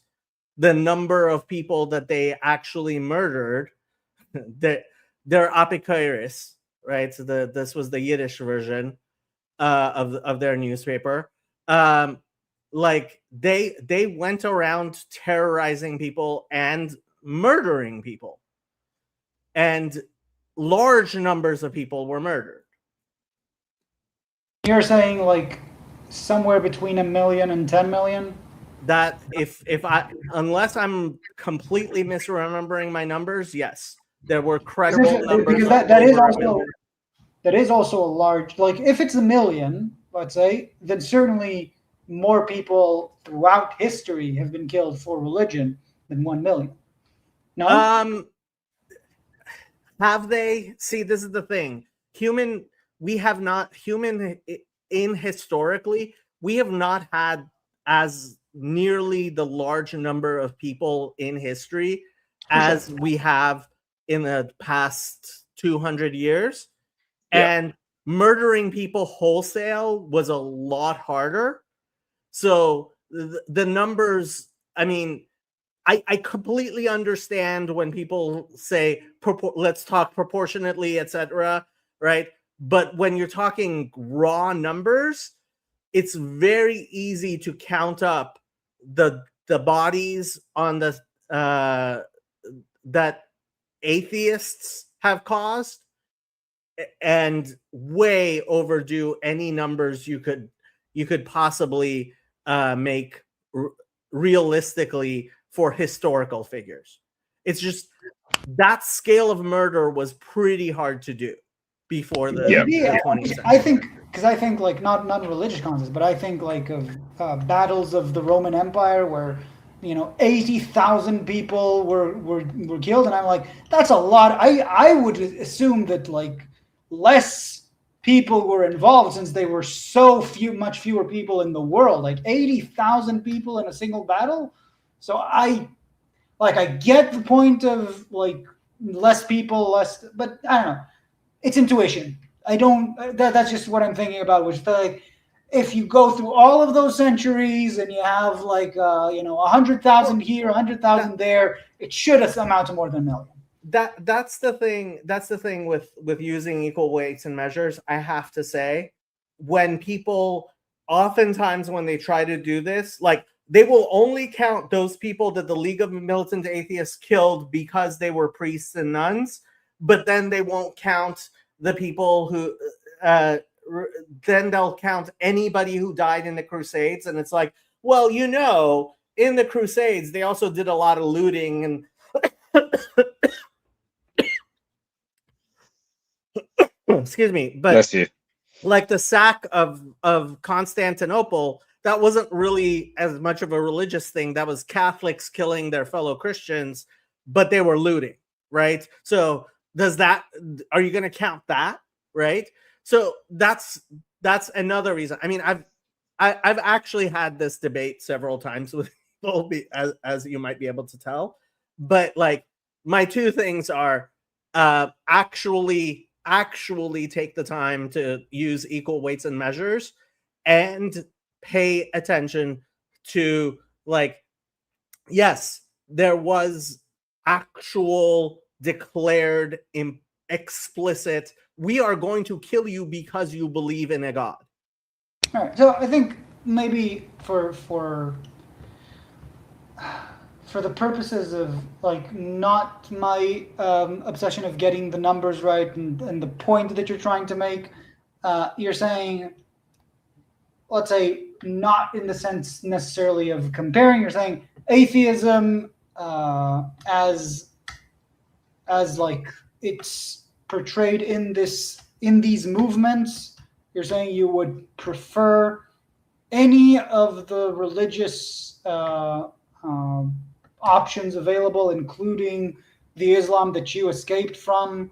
the number of people that they actually murdered? they're apikairis, right? So this was the Yiddish version of their newspaper. Like they went around terrorizing people and murdering people, and large numbers of people were murdered. You're saying like somewhere between 1 million and 10 million? That if I, unless I'm completely misremembering my numbers, yes, there were credible numbers. Because that is also a large, like if it's 1 million, let's say, then certainly more people throughout history have been killed for religion than 1 million. No? Have they? See, this is the thing. Historically, we have not had as nearly the large number of people in history as we have in the past 200 years. Yeah. And murdering people wholesale was a lot harder. So the numbers, I mean, I completely understand when people say, let's talk proportionately, etc., right? But when you're talking raw numbers, it's very easy to count up the bodies on the that atheists have caused, and way overdue any numbers you could possibly make realistically for historical figures. It's just that scale of murder was pretty hard to do before the 20th century. I think like not religious context, but I think like of battles of the Roman Empire where 80,000 people were killed, and I'm like, that's a lot. I would assume that like less people were involved since they were so much fewer people in the world, like 80,000 people in a single battle. So I get the point of like less people, but I don't know. It's intuition. I don't. That's just what I'm thinking about. Which like, if you go through all of those centuries and you have like 100,000 here, 100,000 there, it should amount to more than 1 million. That's the thing. That's the thing with using equal weights and measures. I have to say, when people oftentimes when they try to do this, like they will only count those people that the League of Militant Atheists killed because they were priests and nuns, but then they won't count the people who then they'll count anybody who died in the Crusades. And it's like, well, in the Crusades, they also did a lot of looting and excuse me, but like the sack of Constantinople, that wasn't really as much of a religious thing. That was Catholics killing their fellow Christians, but they were looting, right? So are you going to count that, right? So that's another reason. I mean, I've actually had this debate several times with people, as you might be able to tell. But like my two things are actually take the time to use equal weights and measures, and pay attention to, like, yes, there was actual declared explicit, we are going to kill you because you believe in a god. All right. So I think maybe for the purposes of like not my obsession of getting the numbers right and the point that you're trying to make, you're saying, let's say, not in the sense necessarily of comparing. You're saying atheism as like it's portrayed in these movements. You're saying you would prefer any of the religious options available, including the Islam that you escaped from,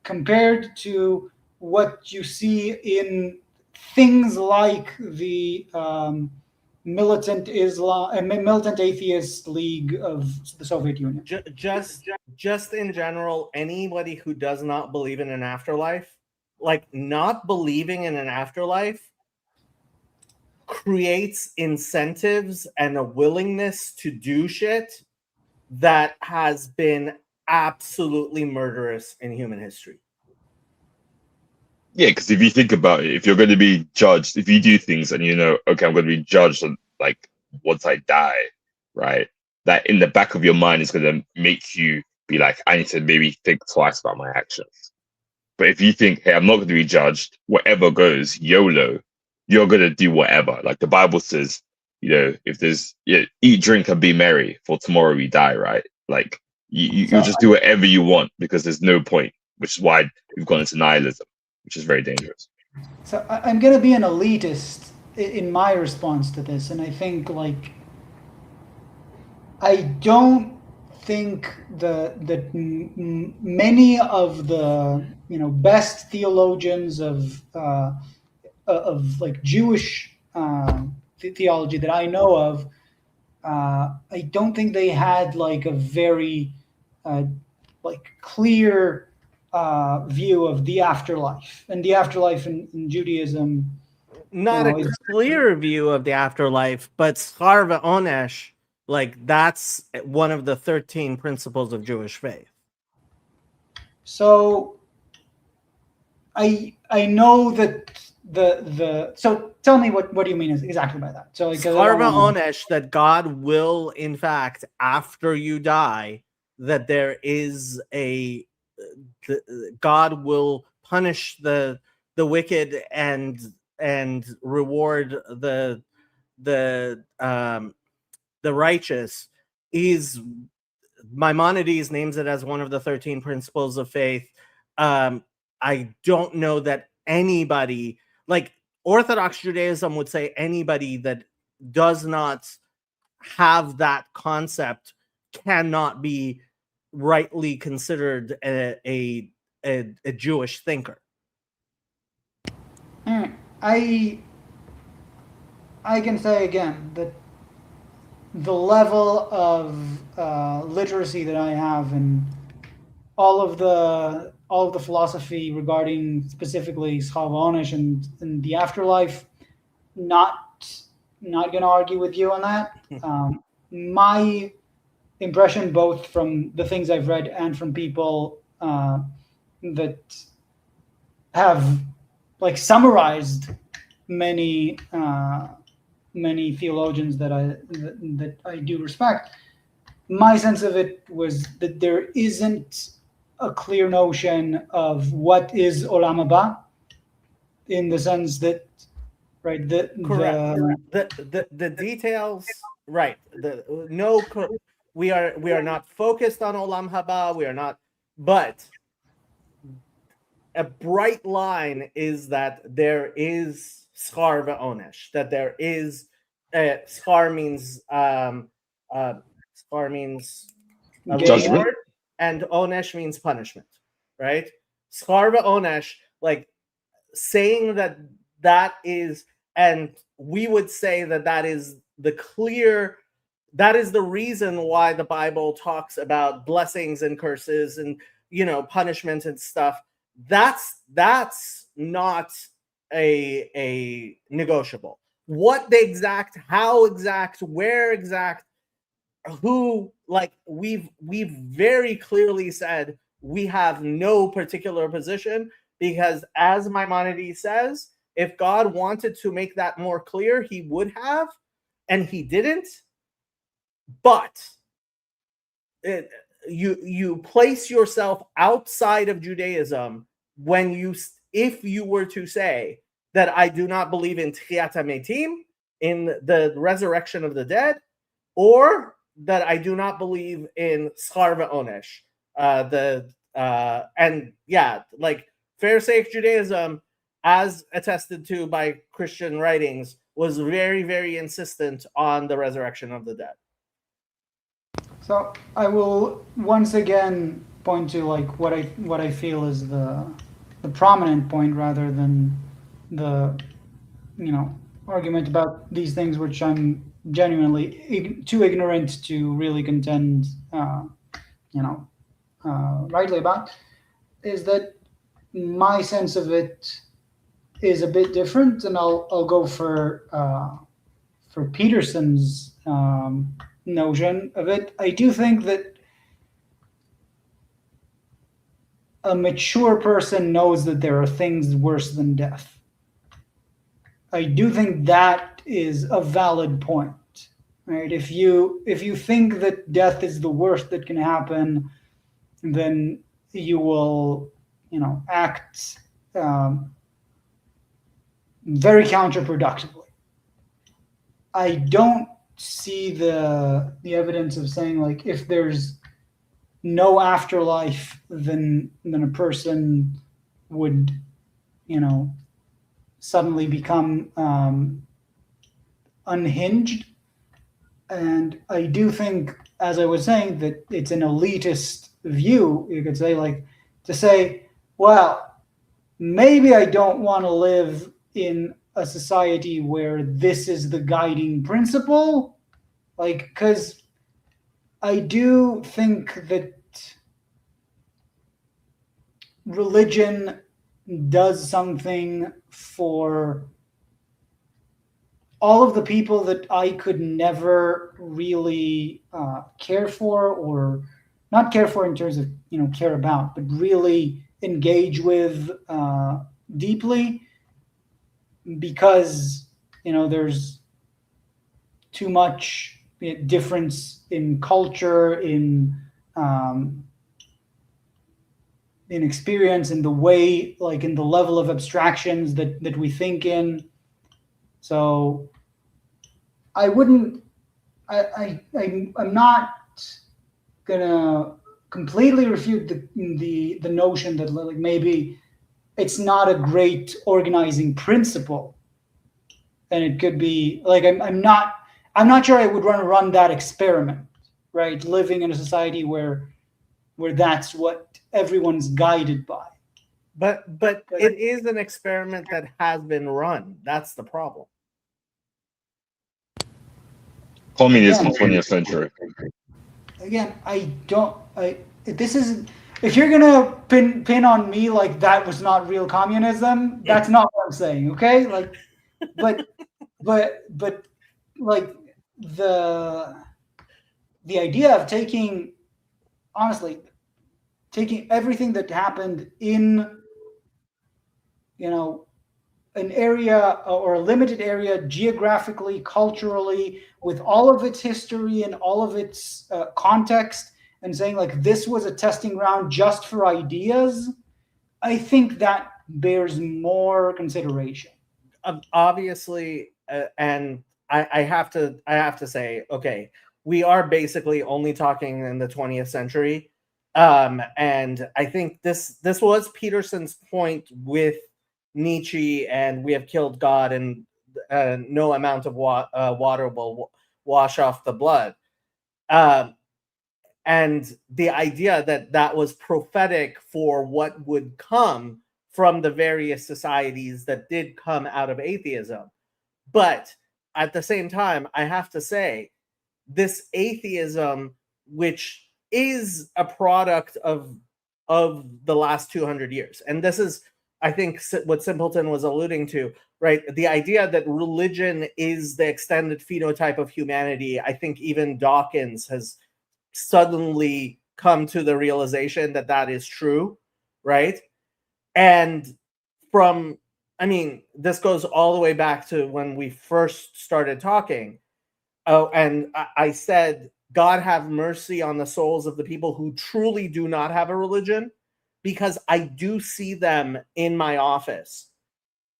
compared to what you see in things like the militant atheist league of the Soviet Union. Just in general, anybody who does not believe in an afterlife, like not believing in an afterlife, creates incentives and a willingness to do shit that has been absolutely murderous in human history. Yeah, because if you think about it, if you're going to be judged, if you do things and you know, okay, I'm going to be judged on, like, once I die, right? That in the back of your mind is going to make you be like, I need to maybe think twice about my actions. But if you think, hey, I'm not going to be judged, whatever goes, YOLO, you're going to do whatever. Like the Bible says, you know, if there's, eat, drink, and be merry, for tomorrow we die, right? Like you just do whatever you want because there's no point, which is why we've gone into nihilism, which is very dangerous. So I'm going to be an elitist in my response to this. And I think, like, I don't think that many of the, best theologians of like Jewish theology that I know of, I don't think they had like a very like clear view of the afterlife. And the afterlife in Judaism, not a clear view of the afterlife, but schar v'onesh, like that's one of the 13 principles of Jewish faith. So I know that the so tell me what do you mean exactly by that? So schar v'onesh, that God will, in fact, after you die, that there is God will punish the wicked and reward the righteous. Is Maimonides names it as one of the 13 principles of faith. I don't know that anybody, like Orthodox Judaism would say, anybody that does not have that concept cannot be rightly considered a Jewish thinker. I can say again that the level of literacy that I have and all of the philosophy regarding specifically schar v'onesh and the afterlife, not going to argue with you on that. My impression, both from the things I've read and from people that have like summarized many theologians that I do respect, my sense of it was that there isn't a clear notion of what is Olam Haba, in the sense that, right, the details, right, we are not focused on Olam Haba, we are not, but a bright line is that there is schar v'onesh, that there is schar means Judgment, reward, and onesh means punishment, right? Schar v'onesh, like saying that is, and we would say that is the reason why the Bible talks about blessings and curses and punishment and stuff. That's not a negotiable. What the exact, how exact, where exact, who, like we've very clearly said we have no particular position, because as Maimonides says, if God wanted to make that more clear, he would have, and he didn't. But you place yourself outside of Judaism when if you were to say that I do not believe in Tchiyat HaMetim, in the resurrection of the dead, or that I do not believe in Schar V'Onesh, and yeah, like Pharisaic Judaism, as attested to by Christian writings, was very, very insistent on the resurrection of the dead. So I will once again point to like what I feel is the prominent point, rather than the argument about these things which I'm genuinely too ignorant to really contend rightly about, is that my sense of it is a bit different, and I'll go for Peterson's notion of it. I do think that a mature person knows that there are things worse than death. I do think that is a valid point, right? If you think that death is the worst that can happen, then you will, act very counterproductively. I don't see the evidence of saying, like, if there's no afterlife, then a person would, suddenly become unhinged. And I do think, as I was saying, that it's an elitist view. You could say, like, to say, well, maybe I don't want to live in a society where this is the guiding principle, like, because I do think that religion does something for all of the people that I could never really care for, or not care for in terms of care about, but really engage with deeply, because there's too much difference in culture, in experience, in the way, like in the level of abstractions that we think in. So I'm not gonna completely refute the notion that, like, maybe it's not a great organizing principle, and it could be like, I'm not sure I would run that experiment, right? Living in a society where that's what everyone's guided by. But it is an experiment that has been run. That's the problem. Communism, 20th century. Again, this is, if you're gonna pin on me like that was not real communism, that's not what I'm saying, okay? Like, but like the idea of taking everything that happened in an area, or a limited area, geographically, culturally, with all of its history and all of its context, and saying, like, this was a testing ground just for ideas, I think that bears more consideration. Obviously, and I have to say, okay, we are basically only talking in the 20th century, and I think this was Peterson's point with Nietzsche, and we have killed God, and no amount of water will wash off the blood, and the idea that was prophetic for what would come from the various societies that did come out of atheism. But at the same time, I have to say, this atheism, which is a product of the last 200 years, and this is, I think what Simpleton was alluding to, right? The idea that religion is the extended phenotype of humanity. I think even Dawkins has suddenly come to the realization that that is true, right? And this goes all the way back to when we first started talking. Oh, and I said, God have mercy on the souls of the people who truly do not have a religion, because I do see them in my office.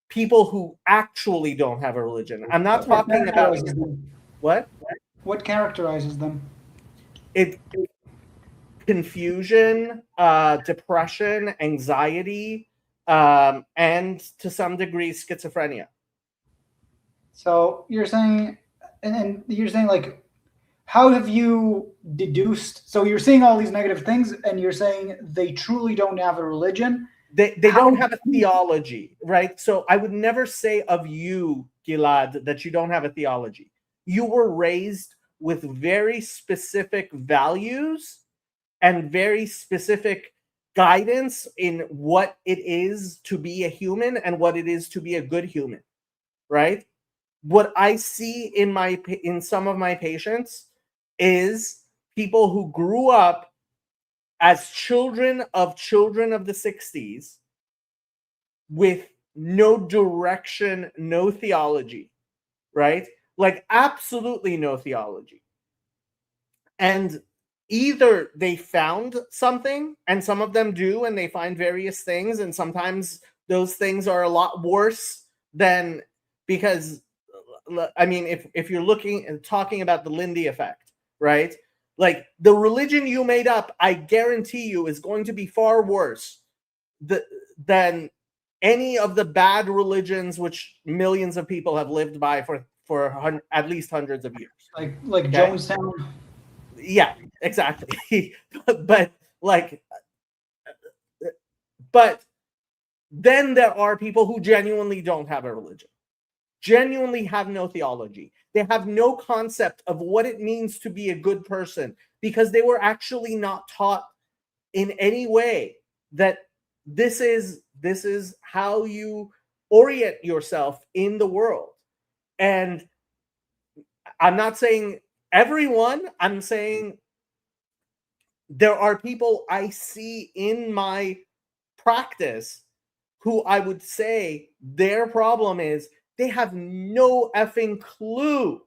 People who actually don't have a religion. I'm not talking about what? What characterizes them? It confusion, depression, anxiety, and to some degree schizophrenia. So you're saying, and you're saying, like, how have you deduced? So you're seeing all these negative things, and you're saying they truly don't have a religion. They don't have a theology, right? So I would never say of you, Gilad, that you don't have a theology. You were raised with very specific values and very specific guidance in what it is to be a human and what it is to be a good human, right? What I see in some of my patients is people who grew up as children of the 60s with no direction, no theology, right? Like absolutely no theology. And either they found something, and some of them do, and they find various things, and sometimes those things are a lot worse than, because I mean, if you're looking and talking about the Lindy effect, right? Like the religion you made up, I guarantee you, is going to be far worse than any of the bad religions which millions of people have lived by for at least hundreds of years. Like Okay? Jonestown. Yeah, exactly. but then there are people who genuinely don't have a religion, genuinely have no theology. They have no concept of what it means to be a good person, because they were actually not taught in any way that this is how you orient yourself in the world. And I'm not saying everyone, I'm saying there are people I see in my practice who I would say their problem is they have no effing clue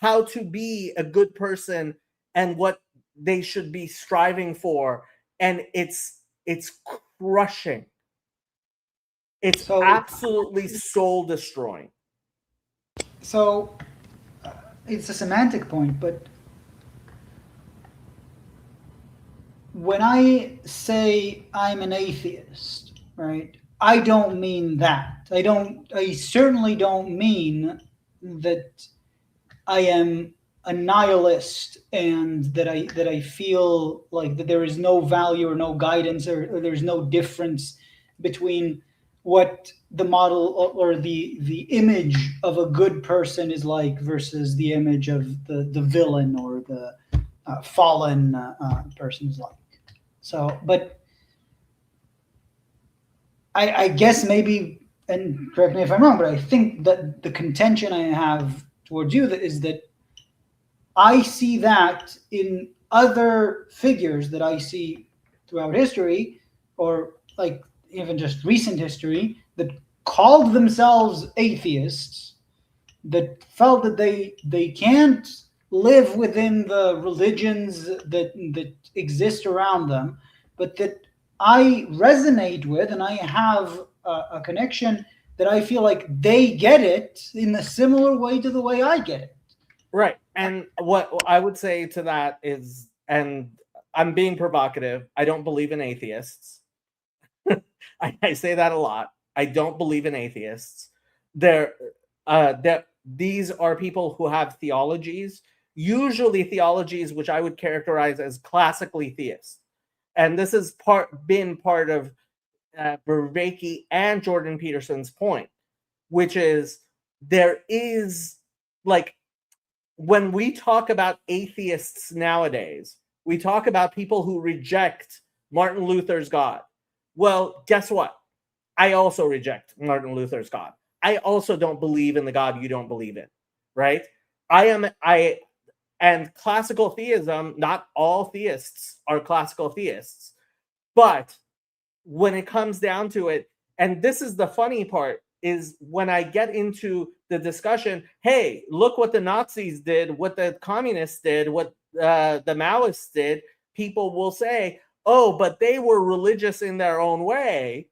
how to be a good person and what they should be striving for. And it's crushing. It's absolutely soul destroying. So it's a semantic point, but when I say I'm an atheist, right, I don't mean that. I certainly don't mean that I am a nihilist and that I feel like that there is no value or no guidance or there's no difference between what the model or the image of a good person is like versus the image of the villain or the fallen person is like. So, but I guess maybe, and correct me if I'm wrong, but I think that the contention I have towards you is that I see that in other figures that I see throughout history, or like even just recent history, that called themselves atheists, that felt that they can't live within the religions that exist around them, but that I resonate with, and I have a connection that I feel like they get it in a similar way to the way I get it. Right. And what I would say to that is, and I'm being provocative, I don't believe in atheists. I say that a lot. I don't believe in atheists. These are people who have theologies, usually theologies which I would characterize as classically theist. And this has been part of Vervaeke and Jordan Peterson's point, which is there is, like, when we talk about atheists nowadays, we talk about people who reject Martin Luther's God. Well, guess what? I also reject Martin Luther's God. I also don't believe in the God you don't believe in, right? And classical theism, not all theists are classical theists, but when it comes down to it, and this is the funny part, is when I get into the discussion, hey, look what the Nazis did, what the communists did, what the Maoists did, people will say, oh, but they were religious in their own way,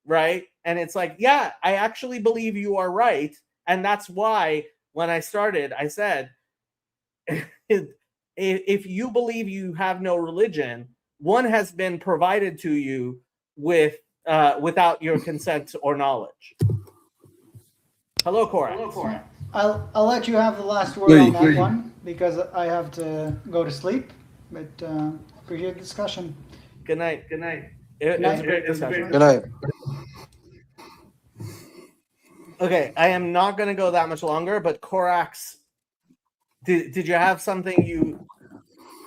right? And it's like, yeah, I actually believe you are right. And that's why when I started, I said, if you believe you have no religion, one has been provided to you with without your consent or knowledge. Hello, Cora. I'll let you have the last word on that one because I have to go to sleep. But appreciate the discussion. Good night. Good night. It was a great discussion. Good night. Okay, I am not going to go that much longer, but Corax, did you have something you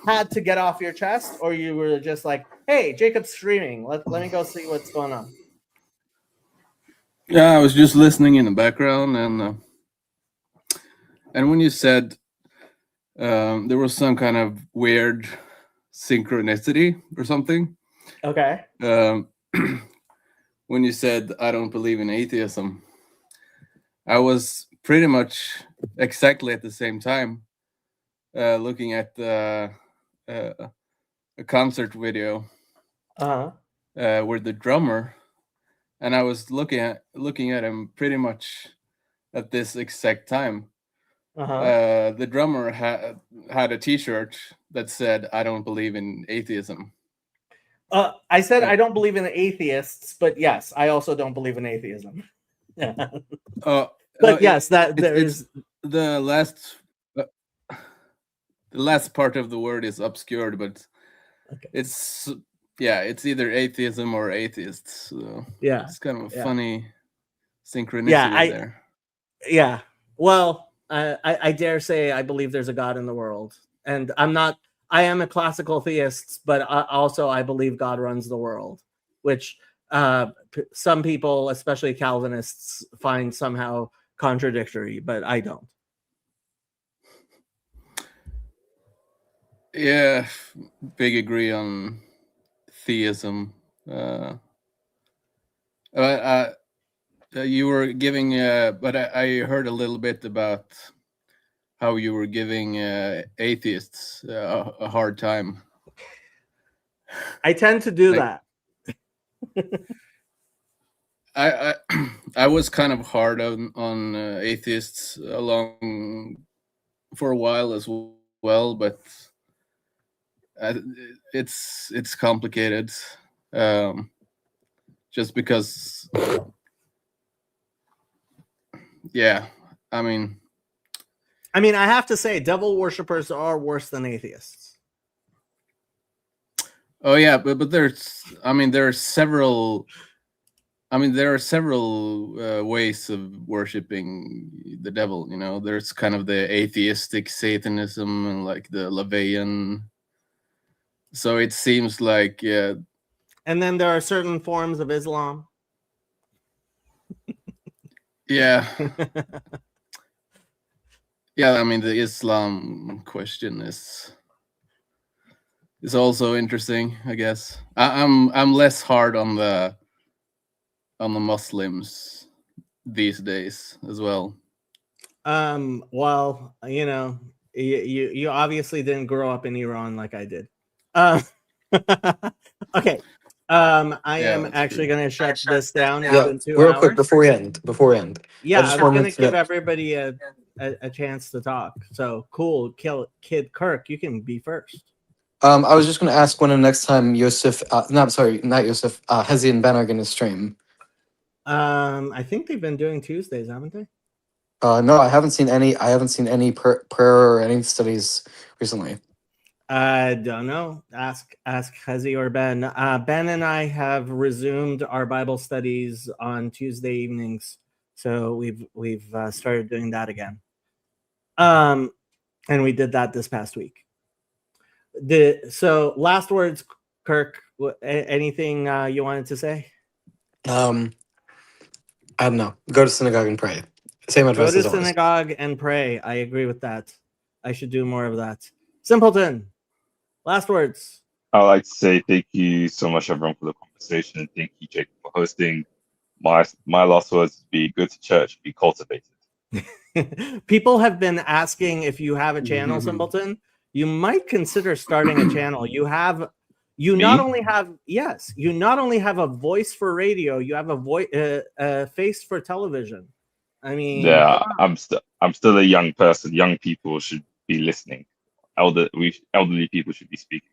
had to get off your chest, or you were just like, hey, Jacob's streaming. Let me go see what's going on. Yeah, I was just listening in the background, and when you said there was some kind of weird synchronicity or something, Okay. when you said I don't believe in atheism, I was pretty much exactly at the same time looking at a concert video where the drummer, and I was looking at him pretty much at this exact time. The drummer had a T-shirt that said "I don't believe in atheism." I said I don't believe in atheists, but yes, I also don't believe in atheism. But yes, that there is the last part of the word is obscured, but okay. it's either atheism or atheists. So Yeah, it's kind of a yeah. funny synchronicity there. Yeah. Well, I dare say I believe there's a God in the world, and I am a classical theist, but I believe God runs the world, which some people, especially Calvinists, find somehow contradictory, but I don't. Yeah, big agree on theism. You were giving, but I heard a little bit about how you were giving atheists a hard time. I tend to do that. I was kind of hard on atheists along for a while as well, but it's complicated. Just because, yeah, I mean, I have to say, devil worshippers are worse than atheists. Oh yeah, but there are several. There are several ways of worshiping the devil. You know, there's kind of the atheistic Satanism and like the LaVeyan. So it seems like, yeah. And then there are certain forms of Islam. Yeah. Yeah, the Islam question is also interesting, I guess. I'm less hard on the Muslims these days as well. Well, you obviously didn't grow up in Iran like I did. Okay. I am actually going to shut this down. It's been 2 real hours. quick before we end. Yeah, I was wanted going to give everybody a chance to talk. So cool, Kid Kirk, you can be first. I was just going to ask when the next time Yosef, not Yosef, Hezi and Ben are going to stream. I think they've been doing Tuesdays, haven't they? No, I haven't seen any. Prayer or any studies recently. I don't know. Ask Hezi or Ben. Ben and I have resumed our Bible studies on Tuesday evenings, so we've started doing that again. And we did that this past week. So last words, Kirk. Anything you wanted to say? I don't know. Go to synagogue and pray. Same Go advice to as always. synagogue and pray. I agree with that. I should do more of that. Simpleton, last words. I'd like to say thank you so much, everyone, for the conversation. Thank you, Jacob, for hosting. My last words would be: go to church, be cultivated. People have been asking if you have a channel, Mhm. Simpleton. You might consider starting a channel. You Me? not only have a voice for radio, you have a face for television. I mean, Yeah, I'm still a young person. Young people should be listening. Elderly people should be speaking.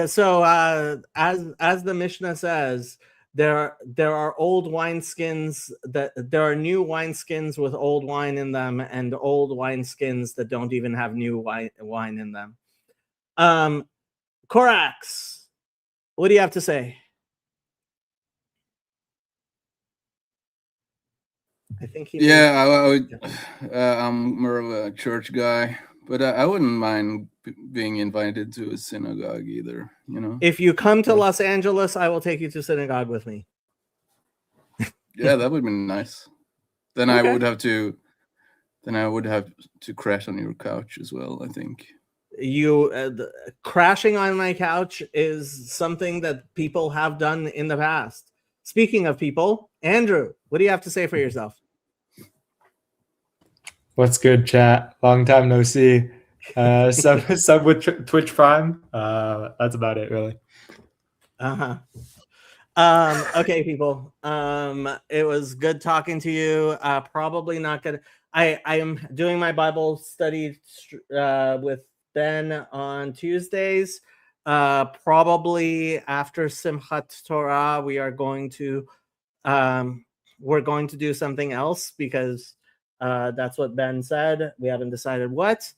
So as the Mishnah says, there are old wineskins there are new wineskins with old wine in them, and old wineskins that don't even have new wine in them. Korax, what do you have to say? I think he I would. I'm more of a church guy, but I wouldn't mind being invited to a synagogue either. You know. If you come to Los Angeles, I will take you to synagogue with me. Yeah, that would be nice. Then Okay. I would have to. Then I would have to crash on your couch as well, I think. Crashing on my couch is something that people have done in the past. Speaking of people, Andrew, what do you have to say for yourself? What's good, chat? Long time no see. Sub with Twitch Prime. That's about it, really. Okay, people. It was good talking to you. Probably not gonna. I am doing my Bible study with Ben on Tuesdays. Probably after Simchat Torah, we're going to do something else because that's what Ben said. We haven't decided what,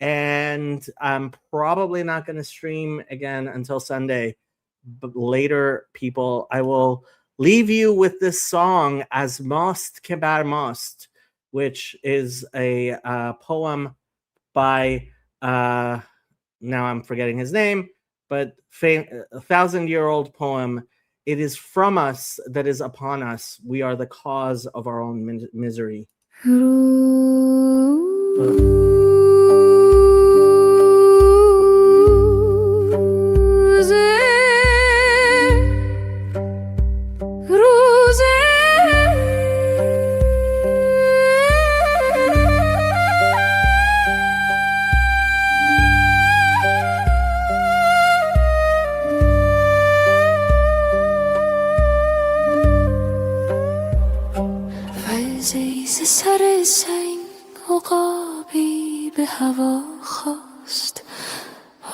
and I'm probably not going to stream again until Sunday. But later, people, I will leave you with this song, As Most Kebar Most, which is a poem by now I'm forgetting his name, but a 1,000-year-old poem. It is from us that is upon us. We are the cause of our own misery. سر سنگ عقابی به هوا خواست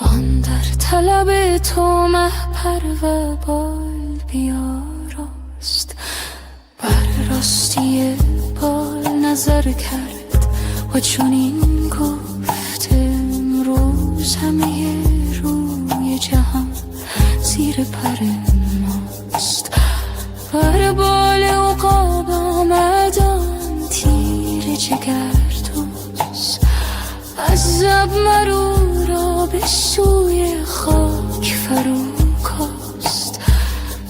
آن در طلب تو مهپر و بال بیاراست بر راستی بال نظر کرد و چنین گفت امروز همه روی جهان زیر پر ماست بر بال عقاب آمدان تیر جگردوز از زب مرو را به سوی خاک فرو کاست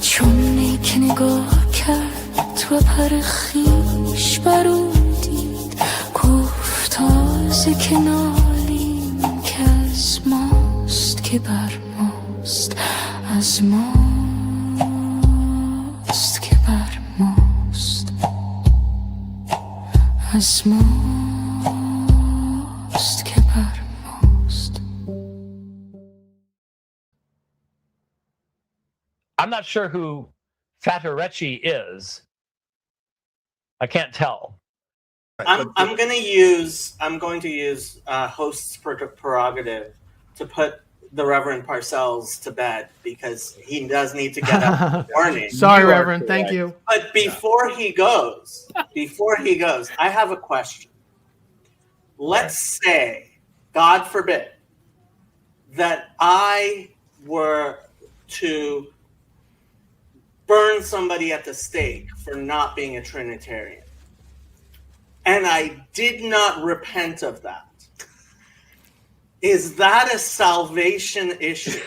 چون نیک نگاه کرد و پر خویش برو دید گفت تازه که نالیم که از ماست که بر ماست از ماست که بر ماست از ماست که بر ماست. I'm not sure who Fatarecci is. I can't tell. I'm going to use host's prerogative to put the Reverend Parcells to bed because he does need to get up in the morning. Sorry, Reverend. Thank you. But before he goes, I have a question. Let's say, God forbid, that I were to burn somebody at the stake for not being a Trinitarian. And I did not repent of that. Is that a salvation issue?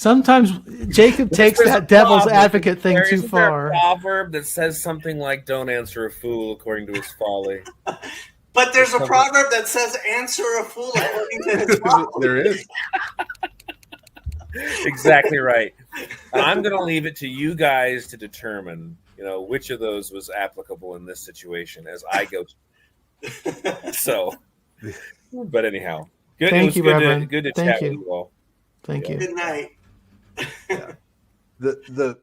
Sometimes Jacob takes There's a that devil's proverb. advocate thing too Isn't there far. a proverb that says something like "Don't answer a fool according to his folly." But there's a proverb that says, "Answer a fool according to his folly." There is. Exactly right. And I'm going to leave it to you guys to determine, which of those was applicable in this situation as I go. So, but anyhow, good. Thank it was you, good Reverend. good to Thank chat you. with you all. Thank you. Good night. The